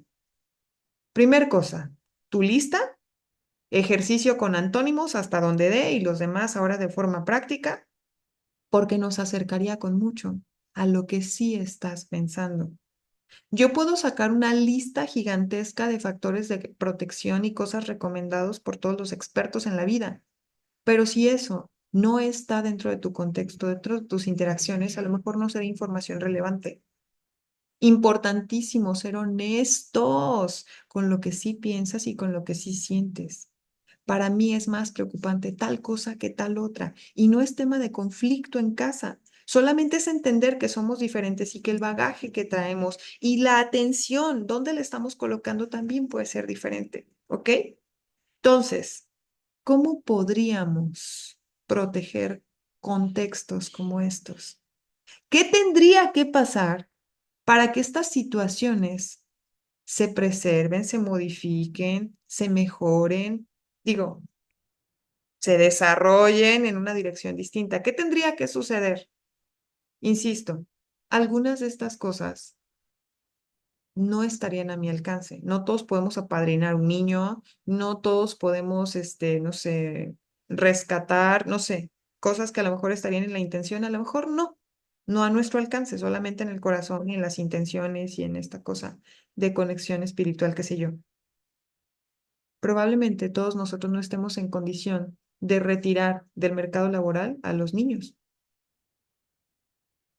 Primer cosa, tu lista, ejercicio con antónimos hasta donde dé y los demás ahora de forma práctica, porque nos acercaría con mucho a lo que sí estás pensando. Yo puedo sacar una lista gigantesca de factores de protección y cosas recomendados por todos los expertos en la vida, pero si eso no está dentro de tu contexto, dentro de tus interacciones, a lo mejor no será información relevante. Importantísimo ser honestos con lo que sí piensas y con lo que sí sientes. Para mí es más preocupante tal cosa que tal otra. Y no es tema de conflicto en casa. Solamente es entender que somos diferentes y que el bagaje que traemos y la atención, donde le estamos colocando, también puede ser diferente. ¿Ok? Entonces, ¿cómo podríamos proteger contextos como estos? ¿Qué tendría que pasar para que estas situaciones se preserven, se modifiquen, se mejoren? Digo, se desarrollen en una dirección distinta. ¿Qué tendría que suceder? Insisto, algunas de estas cosas no estarían a mi alcance. No todos podemos apadrinar un niño, no todos podemos, no sé, rescatar, no sé, cosas que a lo mejor estarían en la intención, a lo mejor no, no a nuestro alcance, solamente en el corazón y en las intenciones y en esta cosa de conexión espiritual, qué sé yo. Probablemente todos nosotros no estemos en condición de retirar del mercado laboral a los niños.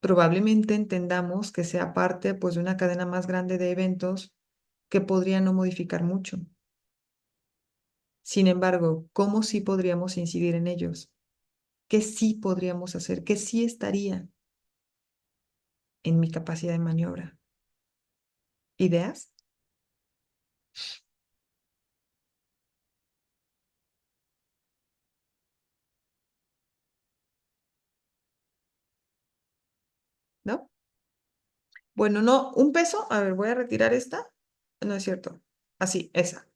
Probablemente entendamos que sea parte pues de una cadena más grande de eventos que podría no modificar mucho. Sin embargo, ¿cómo sí podríamos incidir en ellos? ¿Qué sí podríamos hacer? ¿Qué sí estaría en mi capacidad de maniobra? ¿Ideas? ¿No? Bueno, no, un peso. A ver, voy a retirar esta. No es cierto. Así, esa.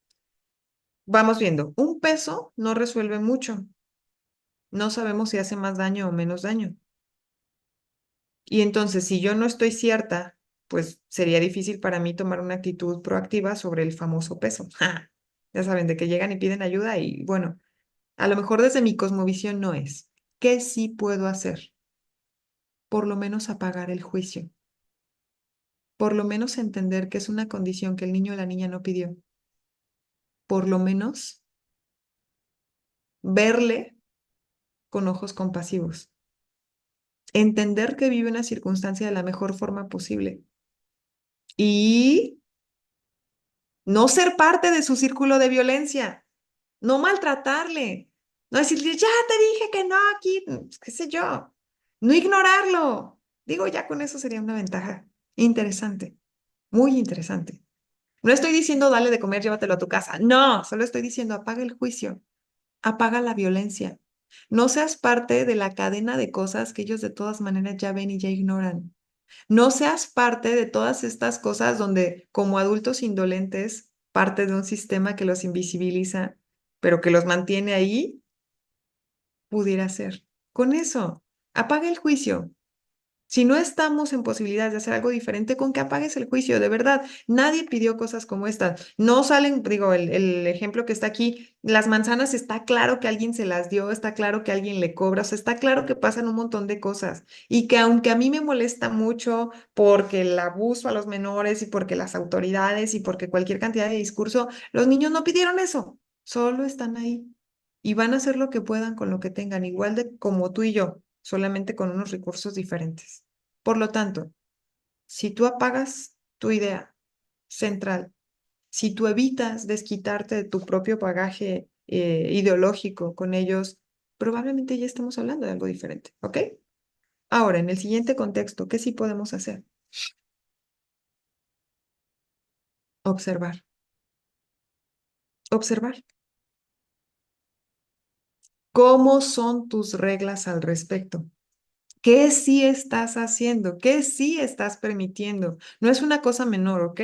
Vamos viendo. Un peso no resuelve mucho. No sabemos si hace más daño o menos daño. Y entonces, si yo no estoy cierta, pues sería difícil para mí tomar una actitud proactiva sobre el famoso peso. ¡Ja! Ya saben, de que llegan y piden ayuda y bueno, a lo mejor desde mi cosmovisión no es. ¿Qué sí puedo hacer? Por lo menos apagar el juicio. Por lo menos entender que es una condición que el niño o la niña no pidió. Por lo menos verle con ojos compasivos. Entender que vive una circunstancia de la mejor forma posible. Y no ser parte de su círculo de violencia, no maltratarle, no decirle, ya te dije que no aquí, qué sé yo, no ignorarlo. Digo, ya con eso sería una ventaja interesante, muy interesante. No estoy diciendo dale de comer, llévatelo a tu casa. No, solo estoy diciendo apaga el juicio, apaga la violencia. No seas parte de la cadena de cosas que ellos de todas maneras ya ven y ya ignoran. No seas parte de todas estas cosas donde como adultos indolentes, parte de un sistema que los invisibiliza, pero que los mantiene ahí, pudiera ser. Con eso, apaga el juicio. Si no estamos en posibilidad de hacer algo diferente, con que apagues el juicio, de verdad, nadie pidió cosas como estas. No salen, digo, el ejemplo que está aquí, las manzanas está claro que alguien se las dio, está claro que alguien le cobra, o sea, está claro que pasan un montón de cosas y que aunque a mí me molesta mucho porque el abuso a los menores y porque las autoridades y porque cualquier cantidad de discurso, los niños no pidieron eso, solo están ahí y van a hacer lo que puedan con lo que tengan, igual de como tú y yo, solamente con unos recursos diferentes. Por lo tanto, si tú apagas tu idea central, si tú evitas desquitarte de tu propio bagaje ideológico con ellos, probablemente ya estamos hablando de algo diferente, ¿ok? Ahora, en el siguiente contexto, ¿qué sí podemos hacer? Observar. Observar. ¿Cómo son tus reglas al respecto? ¿Qué sí estás haciendo? ¿Qué sí estás permitiendo? No es una cosa menor, ¿ok?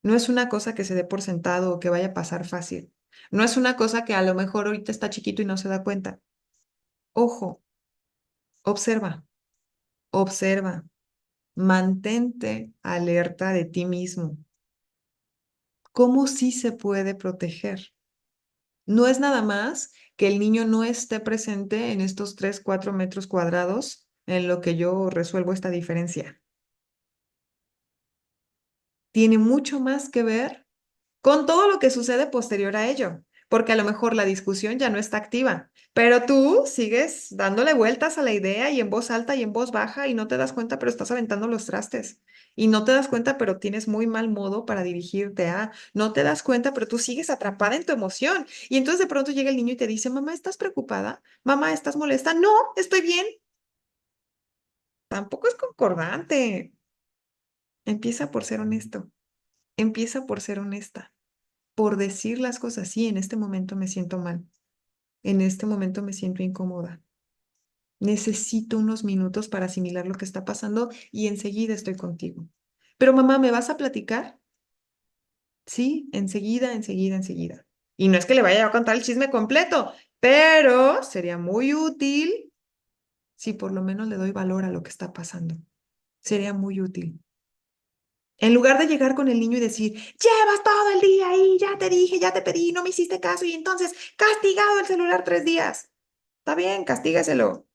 No es una cosa que se dé por sentado o que vaya a pasar fácil. No es una cosa que a lo mejor ahorita está chiquito y no se da cuenta. Ojo, observa, observa, mantente alerta de ti mismo. ¿Cómo sí se puede proteger? No es nada más que el niño no esté presente en estos 3, 4 metros cuadrados en lo que yo resuelvo esta diferencia. Tiene mucho más que ver con todo lo que sucede posterior a ello, porque a lo mejor la discusión ya no está activa, pero tú sigues dándole vueltas a la idea y en voz alta y en voz baja y no te das cuenta, pero estás aventando los trastes. Y no te das cuenta, pero tienes muy mal modo para dirigirte a, no te das cuenta, pero tú sigues atrapada en tu emoción. Y entonces de pronto llega el niño y te dice, mamá, ¿estás preocupada? Mamá, ¿estás molesta? No, estoy bien. Tampoco es concordante. Empieza por ser honesto. Empieza por ser honesta, por decir las cosas. Sí, en este momento me siento mal. En este momento me siento incómoda. Necesito unos minutos para asimilar lo que está pasando y enseguida estoy contigo. Pero mamá, ¿me vas a platicar? Sí, enseguida, enseguida, enseguida. Y no es que le vaya a contar el chisme completo, pero sería muy útil si por lo menos le doy valor a lo que está pasando. Sería muy útil. En lugar de llegar con el niño y decir, llevas todo el día ahí, ya te dije, ya te pedí, no me hiciste caso y entonces castigado el celular 3 días. Está bien, castígaselo.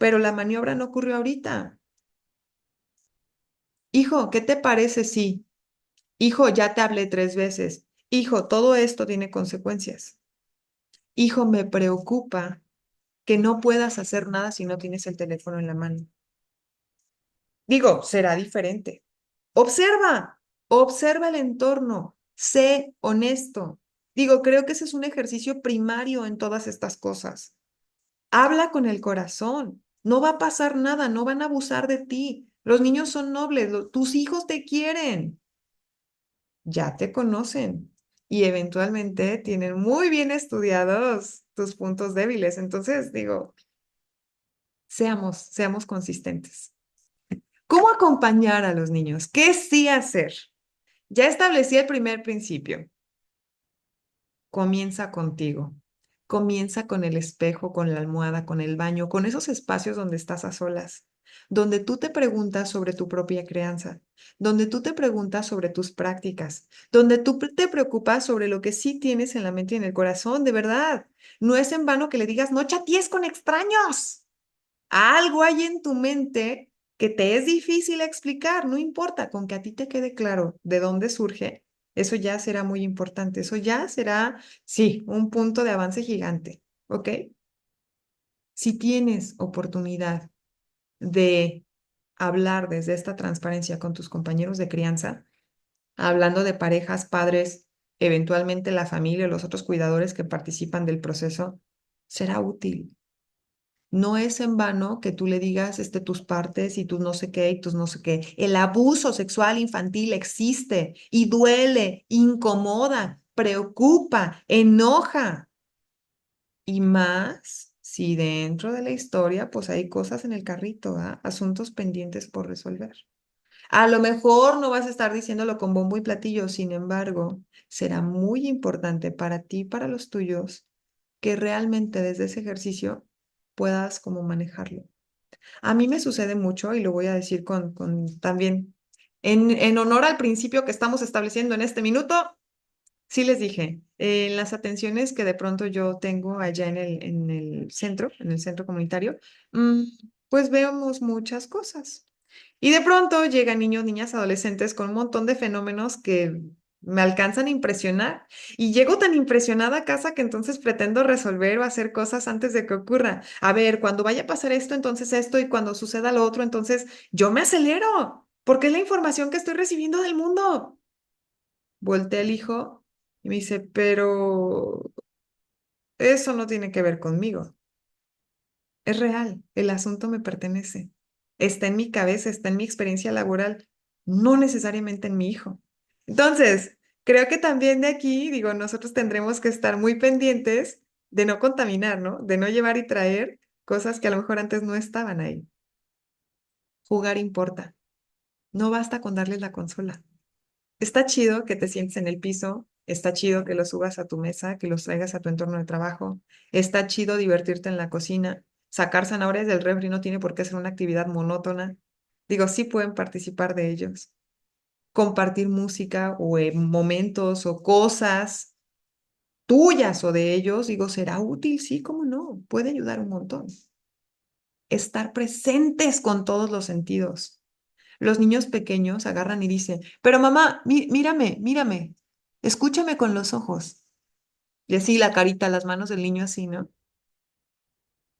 Pero la maniobra no ocurrió ahorita. Hijo, ¿qué te parece si? Hijo, ya te hablé 3 veces. Hijo, todo esto tiene consecuencias. Hijo, me preocupa que no puedas hacer nada si no tienes el teléfono en la mano. Digo, será diferente. Observa, observa el entorno, sé honesto. Digo, creo que ese es un ejercicio primario en todas estas cosas. Habla con el corazón. No va a pasar nada, no van a abusar de ti. Los niños son nobles, tus hijos te quieren, ya te conocen y eventualmente tienen muy bien estudiados tus puntos débiles. Entonces, digo, seamos consistentes. ¿Cómo acompañar a los niños? ¿Qué sí hacer? Ya establecí el primer principio. Comienza contigo. Comienza con el espejo, con la almohada, con el baño, con esos espacios donde estás a solas, donde tú te preguntas sobre tu propia crianza, donde tú te preguntas sobre tus prácticas, donde tú te preocupas sobre lo que sí tienes en la mente y en el corazón, de verdad. No es en vano que le digas, no chatees con extraños. Algo hay en tu mente que te es difícil explicar, no importa, con que a ti te quede claro de dónde surge, eso ya será muy importante, eso ya será, sí, un punto de avance gigante, ¿ok? Si tienes oportunidad de hablar desde esta transparencia con tus compañeros de crianza, hablando de parejas, padres, eventualmente la familia o los otros cuidadores que participan del proceso, será útil. No es en vano que tú le digas tus partes y tus no sé qué y tus no sé qué. El abuso sexual infantil existe y duele, incomoda, preocupa, enoja. Y más si dentro de la historia pues hay cosas en el carrito, ¿ah? Asuntos pendientes por resolver. A lo mejor no vas a estar diciéndolo con bombo y platillo, sin embargo, será muy importante para ti y para los tuyos que realmente desde ese ejercicio puedas como manejarlo. A mí me sucede mucho y lo voy a decir con también en honor al principio que estamos estableciendo en este minuto. Sí les dije, en las atenciones que de pronto yo tengo allá en el centro comunitario, mm, pues vemos muchas cosas. Y de pronto llegan niños, niñas, adolescentes con un montón de fenómenos que me alcanzan a impresionar. Y llego tan impresionada a casa que entonces pretendo resolver o hacer cosas antes de que ocurra. A ver, cuando vaya a pasar esto, entonces esto, y cuando suceda lo otro, entonces yo me acelero, porque es la información que estoy recibiendo del mundo. Voltea el hijo y me dice, pero eso no tiene que ver conmigo. Es real, el asunto me pertenece. Está en mi cabeza, está en mi experiencia laboral, no necesariamente en mi hijo. Entonces, creo que también de aquí, digo, nosotros tendremos que estar muy pendientes de no contaminar, ¿no? De no llevar y traer cosas que a lo mejor antes no estaban ahí. Jugar importa. No basta con darles la consola. Está chido que te sientes en el piso, está chido que los subas a tu mesa, que los traigas a tu entorno de trabajo, está chido divertirte en la cocina, sacar zanahorias del refri no tiene por qué ser una actividad monótona. Digo, sí pueden participar de ellos, compartir música o momentos o cosas tuyas o de ellos, digo, ¿será útil? Sí, cómo no, puede ayudar un montón. Estar presentes con todos los sentidos. Los niños pequeños agarran y dicen, pero mamá, mírame, mírame, escúchame con los ojos. Y así la carita, las manos del niño así, ¿no?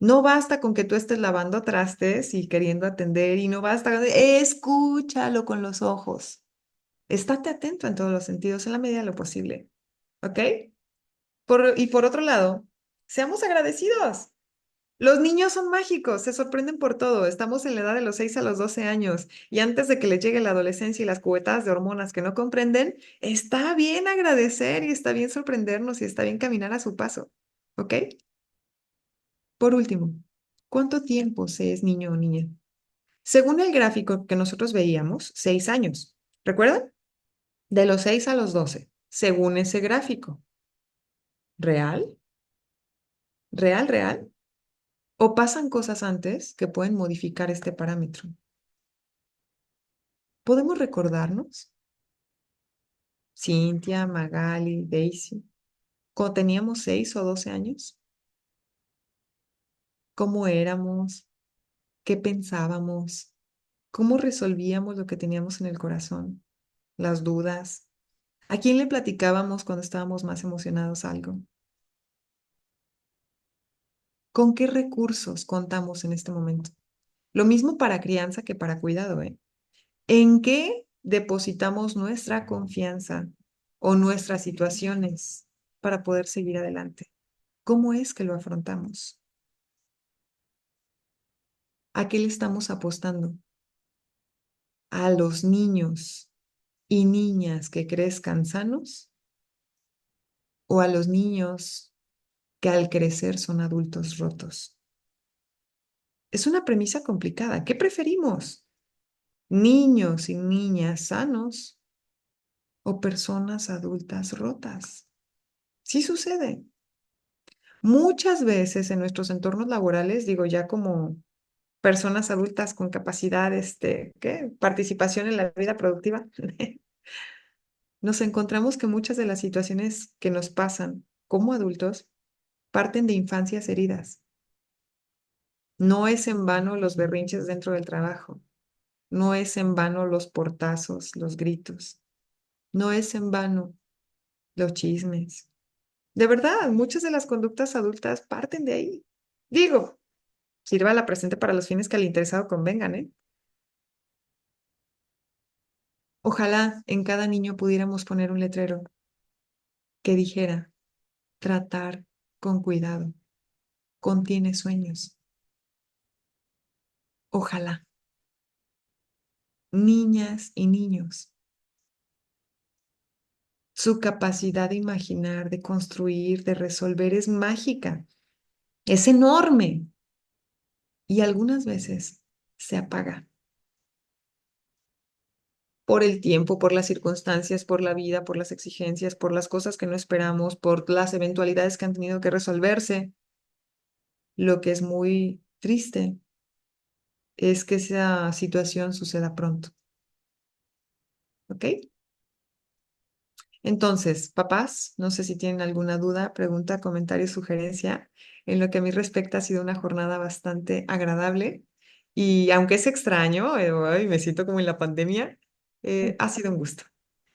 No basta con que tú estés lavando trastes y queriendo atender y no basta, escúchalo con los ojos. Estate atento en todos los sentidos en la medida de lo posible, ¿ok? Y por otro lado, seamos agradecidos. Los niños son mágicos, se sorprenden por todo. Estamos en la edad de los 6 a los 12 años y antes de que les llegue la adolescencia y las cubetadas de hormonas que no comprenden, está bien agradecer y está bien sorprendernos y está bien caminar a su paso, ¿ok? Por último, ¿cuánto tiempo se es niño o niña? Según el gráfico que nosotros veíamos, 6 años. ¿Recuerdan? De los 6 a los 12, según ese gráfico. ¿Real? ¿Real, real? ¿O pasan cosas antes que pueden modificar este parámetro? ¿Podemos recordarnos? Cintia, Magali, Daisy, cuando teníamos 6 o 12 años, ¿cómo éramos? ¿Qué pensábamos? ¿Cómo resolvíamos lo que teníamos en el corazón? Las dudas. ¿A quién le platicábamos cuando estábamos más emocionados algo? ¿Con qué recursos contamos en este momento? Lo mismo para crianza que para cuidado, ¿eh? ¿En qué depositamos nuestra confianza o nuestras situaciones para poder seguir adelante? ¿Cómo es que lo afrontamos? ¿A qué le estamos apostando? ¿A los niños y niñas que crezcan sanos o a los niños que al crecer son adultos rotos? Es una premisa complicada. ¿Qué preferimos? ¿Niños y niñas sanos o personas adultas rotas? Sí sucede. Muchas veces en nuestros entornos laborales, digo ya como personas adultas con capacidad, ¿qué? Participación en la vida productiva, nos encontramos que muchas de las situaciones que nos pasan como adultos parten de infancias heridas. No es en vano los berrinches dentro del trabajo. No es en vano los portazos, los gritos. No es en vano los chismes. De verdad, muchas de las conductas adultas parten de ahí. Digo, sirva la presente para los fines que al interesado convengan, ¿eh? Ojalá en cada niño pudiéramos poner un letrero que dijera, tratar con cuidado, contiene sueños. Ojalá, niñas y niños, su capacidad de imaginar, de construir, de resolver es mágica, es enorme y algunas veces se apaga por el tiempo, por las circunstancias, por la vida, por las exigencias, por las cosas que no esperamos, por las eventualidades que han tenido que resolverse. Lo que es muy triste es que esa situación suceda pronto, ¿ok? Entonces, papás, no sé si tienen alguna duda, pregunta, comentario, sugerencia. En lo que a mí respecta, ha sido una jornada bastante agradable y aunque es extraño, ay, me siento como en la pandemia, ha sido un gusto.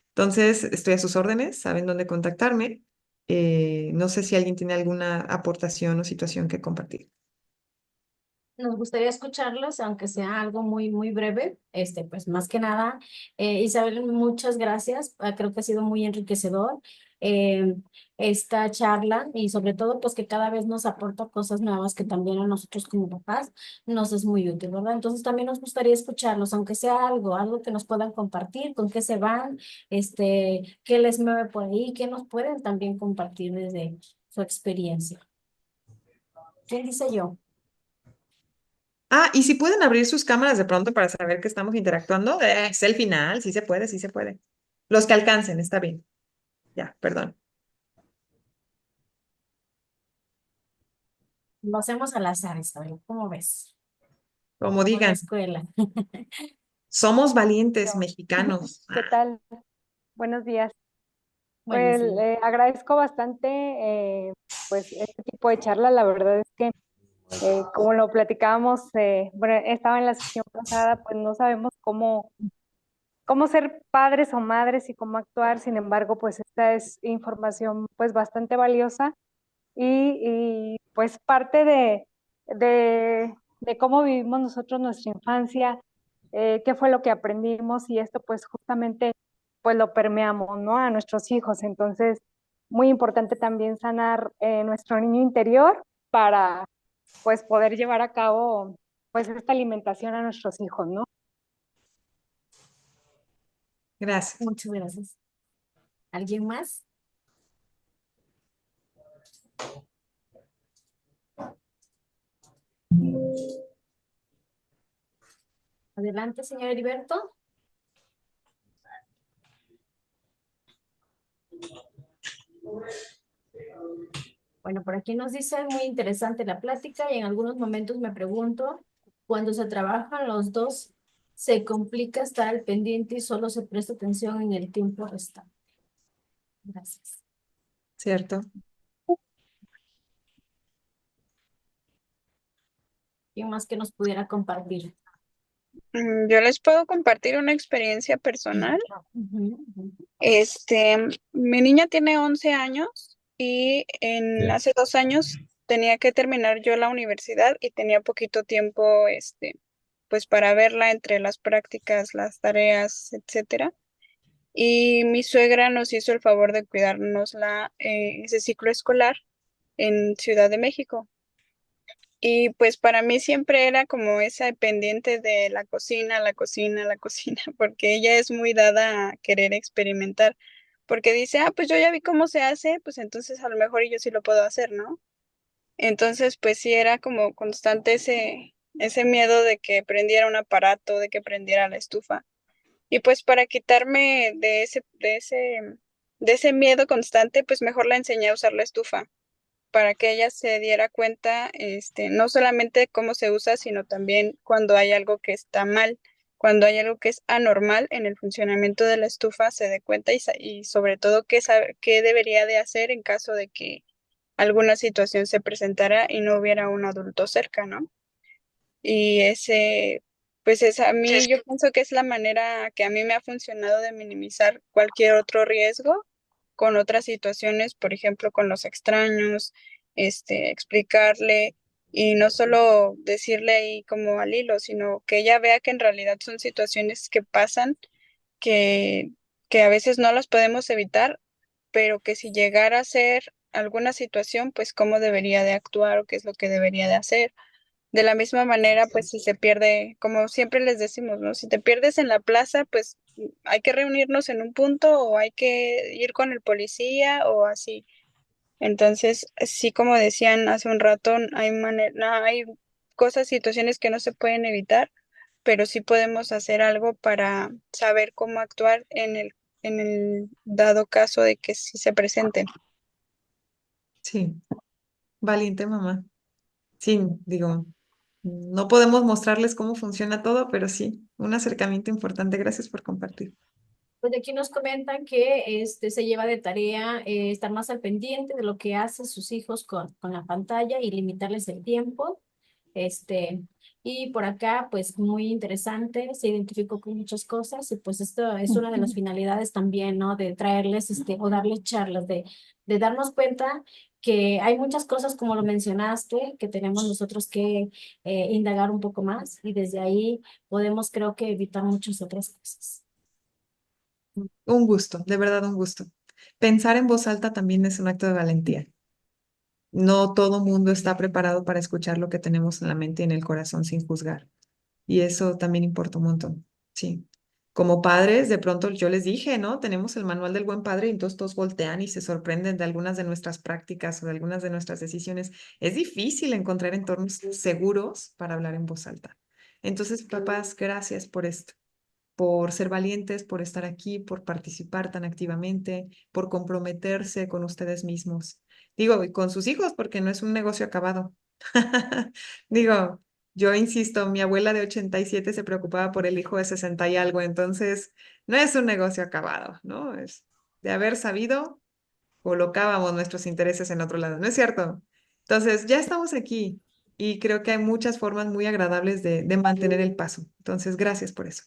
Entonces, estoy a sus órdenes, saben dónde contactarme. No sé si alguien tiene alguna aportación o situación que compartir. Nos gustaría escucharlos, aunque sea algo muy, muy breve. Pues más que nada, Isabel, muchas gracias. Creo que ha sido muy enriquecedor eh, esta charla y sobre todo, pues que cada vez nos aporta cosas nuevas que también a nosotros como papás nos es muy útil, ¿verdad? Entonces también nos gustaría escucharlos, aunque sea algo que nos puedan compartir, con qué se van, qué les mueve por ahí, qué nos pueden también compartir desde su experiencia. ¿Quién dice yo? Ah, y si pueden abrir sus cámaras de pronto para saber que estamos interactuando, es el final, sí se puede, sí se puede. Los que alcancen, está bien. Ya, perdón. Lo hacemos al azar, Isabel. ¿Cómo ves? Como Como en la digan. escuela. Somos valientes mexicanos. ¿Qué tal? Buenos días. Buenos Pues días. agradezco bastante pues este tipo de charla. La verdad es que como lo platicábamos, bueno, estaba en la sesión pasada, pues no sabemos cómo ser padres o madres y cómo actuar. Sin embargo, pues esta es información pues bastante valiosa pues parte de cómo vivimos nosotros nuestra infancia, qué fue lo que aprendimos y esto pues justamente pues lo permeamos, ¿no? A nuestros hijos. Entonces, muy importante también sanar nuestro niño interior para pues poder llevar a cabo pues esta alimentación a nuestros hijos, ¿no? Gracias. Muchas gracias. ¿Alguien más? Adelante, señor Heriberto. Bueno, por aquí nos dice muy interesante la plática y en algunos momentos me pregunto, cuando se trabajan los dos, se complica estar al pendiente y solo se presta atención en el tiempo restante. Gracias. ¿Cierto? ¿Quién más que nos pudiera compartir? Yo les puedo compartir una experiencia personal. Ujú, ujú. Mi niña tiene 11 años y hace 2 años tenía que terminar yo la universidad y tenía poquito tiempo, pues para verla entre las prácticas, las tareas, etcétera. Y mi suegra nos hizo el favor de cuidarnos ese ciclo escolar en Ciudad de México. Y pues para mí siempre era como esa pendiente de la cocina, la cocina, la cocina, porque ella es muy dada a querer experimentar, porque dice, pues yo ya vi cómo se hace, pues entonces a lo mejor yo sí lo puedo hacer, ¿no? Entonces pues sí era como constante ese miedo de que prendiera un aparato, de que prendiera la estufa. Y pues para quitarme de ese miedo constante, pues mejor la enseñé a usar la estufa para que ella se diera cuenta, no solamente cómo se usa, sino también cuando hay algo que está mal, cuando hay algo que es anormal en el funcionamiento de la estufa, se dé cuenta y sobre todo qué debería de hacer en caso de que alguna situación se presentara y no hubiera un adulto cerca, ¿no? Y pues a mí yo pienso que es la manera que a mí me ha funcionado de minimizar cualquier otro riesgo con otras situaciones, por ejemplo, con los extraños, explicarle y no solo decirle ahí como al hilo, sino que ella vea que en realidad son situaciones que pasan, que, que a veces no las podemos evitar, pero que si llegara a ser alguna situación, pues cómo debería de actuar o qué es lo que debería de hacer. De la misma manera, pues si se pierde, como siempre les decimos, ¿no? Si te pierdes en la plaza, pues hay que reunirnos en un punto o hay que ir con el policía o así. Entonces, sí, como decían hace un rato, hay cosas, situaciones que no se pueden evitar, pero sí podemos hacer algo para saber cómo actuar en el dado caso de que sí se presenten. Sí, valiente mamá. Sí, digo, no podemos mostrarles cómo funciona todo, pero sí, un acercamiento importante. Gracias por compartir. Pues aquí nos comentan que se lleva de tarea estar más al pendiente de lo que hacen sus hijos con la pantalla y limitarles el tiempo. Este, y por acá, pues muy interesante, se identificó con muchas cosas y pues esto es una de las finalidades también, ¿no? De traerles o darles charlas, de darnos cuenta que hay muchas cosas, como lo mencionaste, que tenemos nosotros que indagar un poco más y desde ahí podemos, creo que, evitar muchas otras cosas. Un gusto, de verdad un gusto. Pensar en voz alta también es un acto de valentía. No todo mundo está preparado para escuchar lo que tenemos en la mente y en el corazón sin juzgar. Y eso también importa un montón. Sí. Como padres, de pronto yo les dije, ¿no? Tenemos el manual del buen padre y entonces todos voltean y se sorprenden de algunas de nuestras prácticas o de algunas de nuestras decisiones. Es difícil encontrar entornos seguros para hablar en voz alta. Entonces, papás, gracias por esto, por ser valientes, por estar aquí, por participar tan activamente, por comprometerse con ustedes mismos. Digo, y con sus hijos, porque no es un negocio acabado. Digo, Yo insisto, mi abuela de 87 se preocupaba por el hijo de 60 y algo, entonces no es un negocio acabado, ¿no? Es de haber sabido, colocábamos nuestros intereses en otro lado, ¿no es cierto? Entonces, ya estamos aquí y creo que hay muchas formas muy agradables de mantener el paso. Entonces, gracias por eso.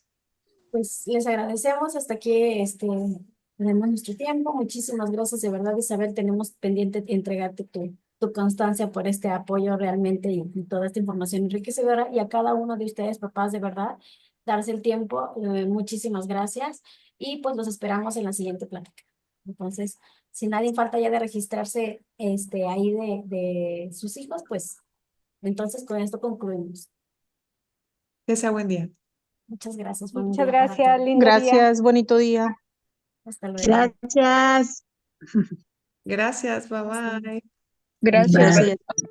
Pues les agradecemos hasta aquí, tenemos nuestro tiempo. Muchísimas gracias, de verdad, Isabel. Tenemos pendiente entregarte tu constancia por este apoyo realmente y toda esta información enriquecedora. Y a cada uno de ustedes, papás, de verdad, darse el tiempo. Muchísimas gracias. Y pues los esperamos en la siguiente plática. Entonces, si nadie falta ya de registrarse ahí de sus hijos, pues entonces con esto concluimos. Que sea buen día. Muchas gracias. Buen Muchas día para gracias, todos. lindo día. Gracias, bonito día. Hasta luego. Gracias. Gracias, bye Hasta luego. bye. Gracias. Bye. Bye.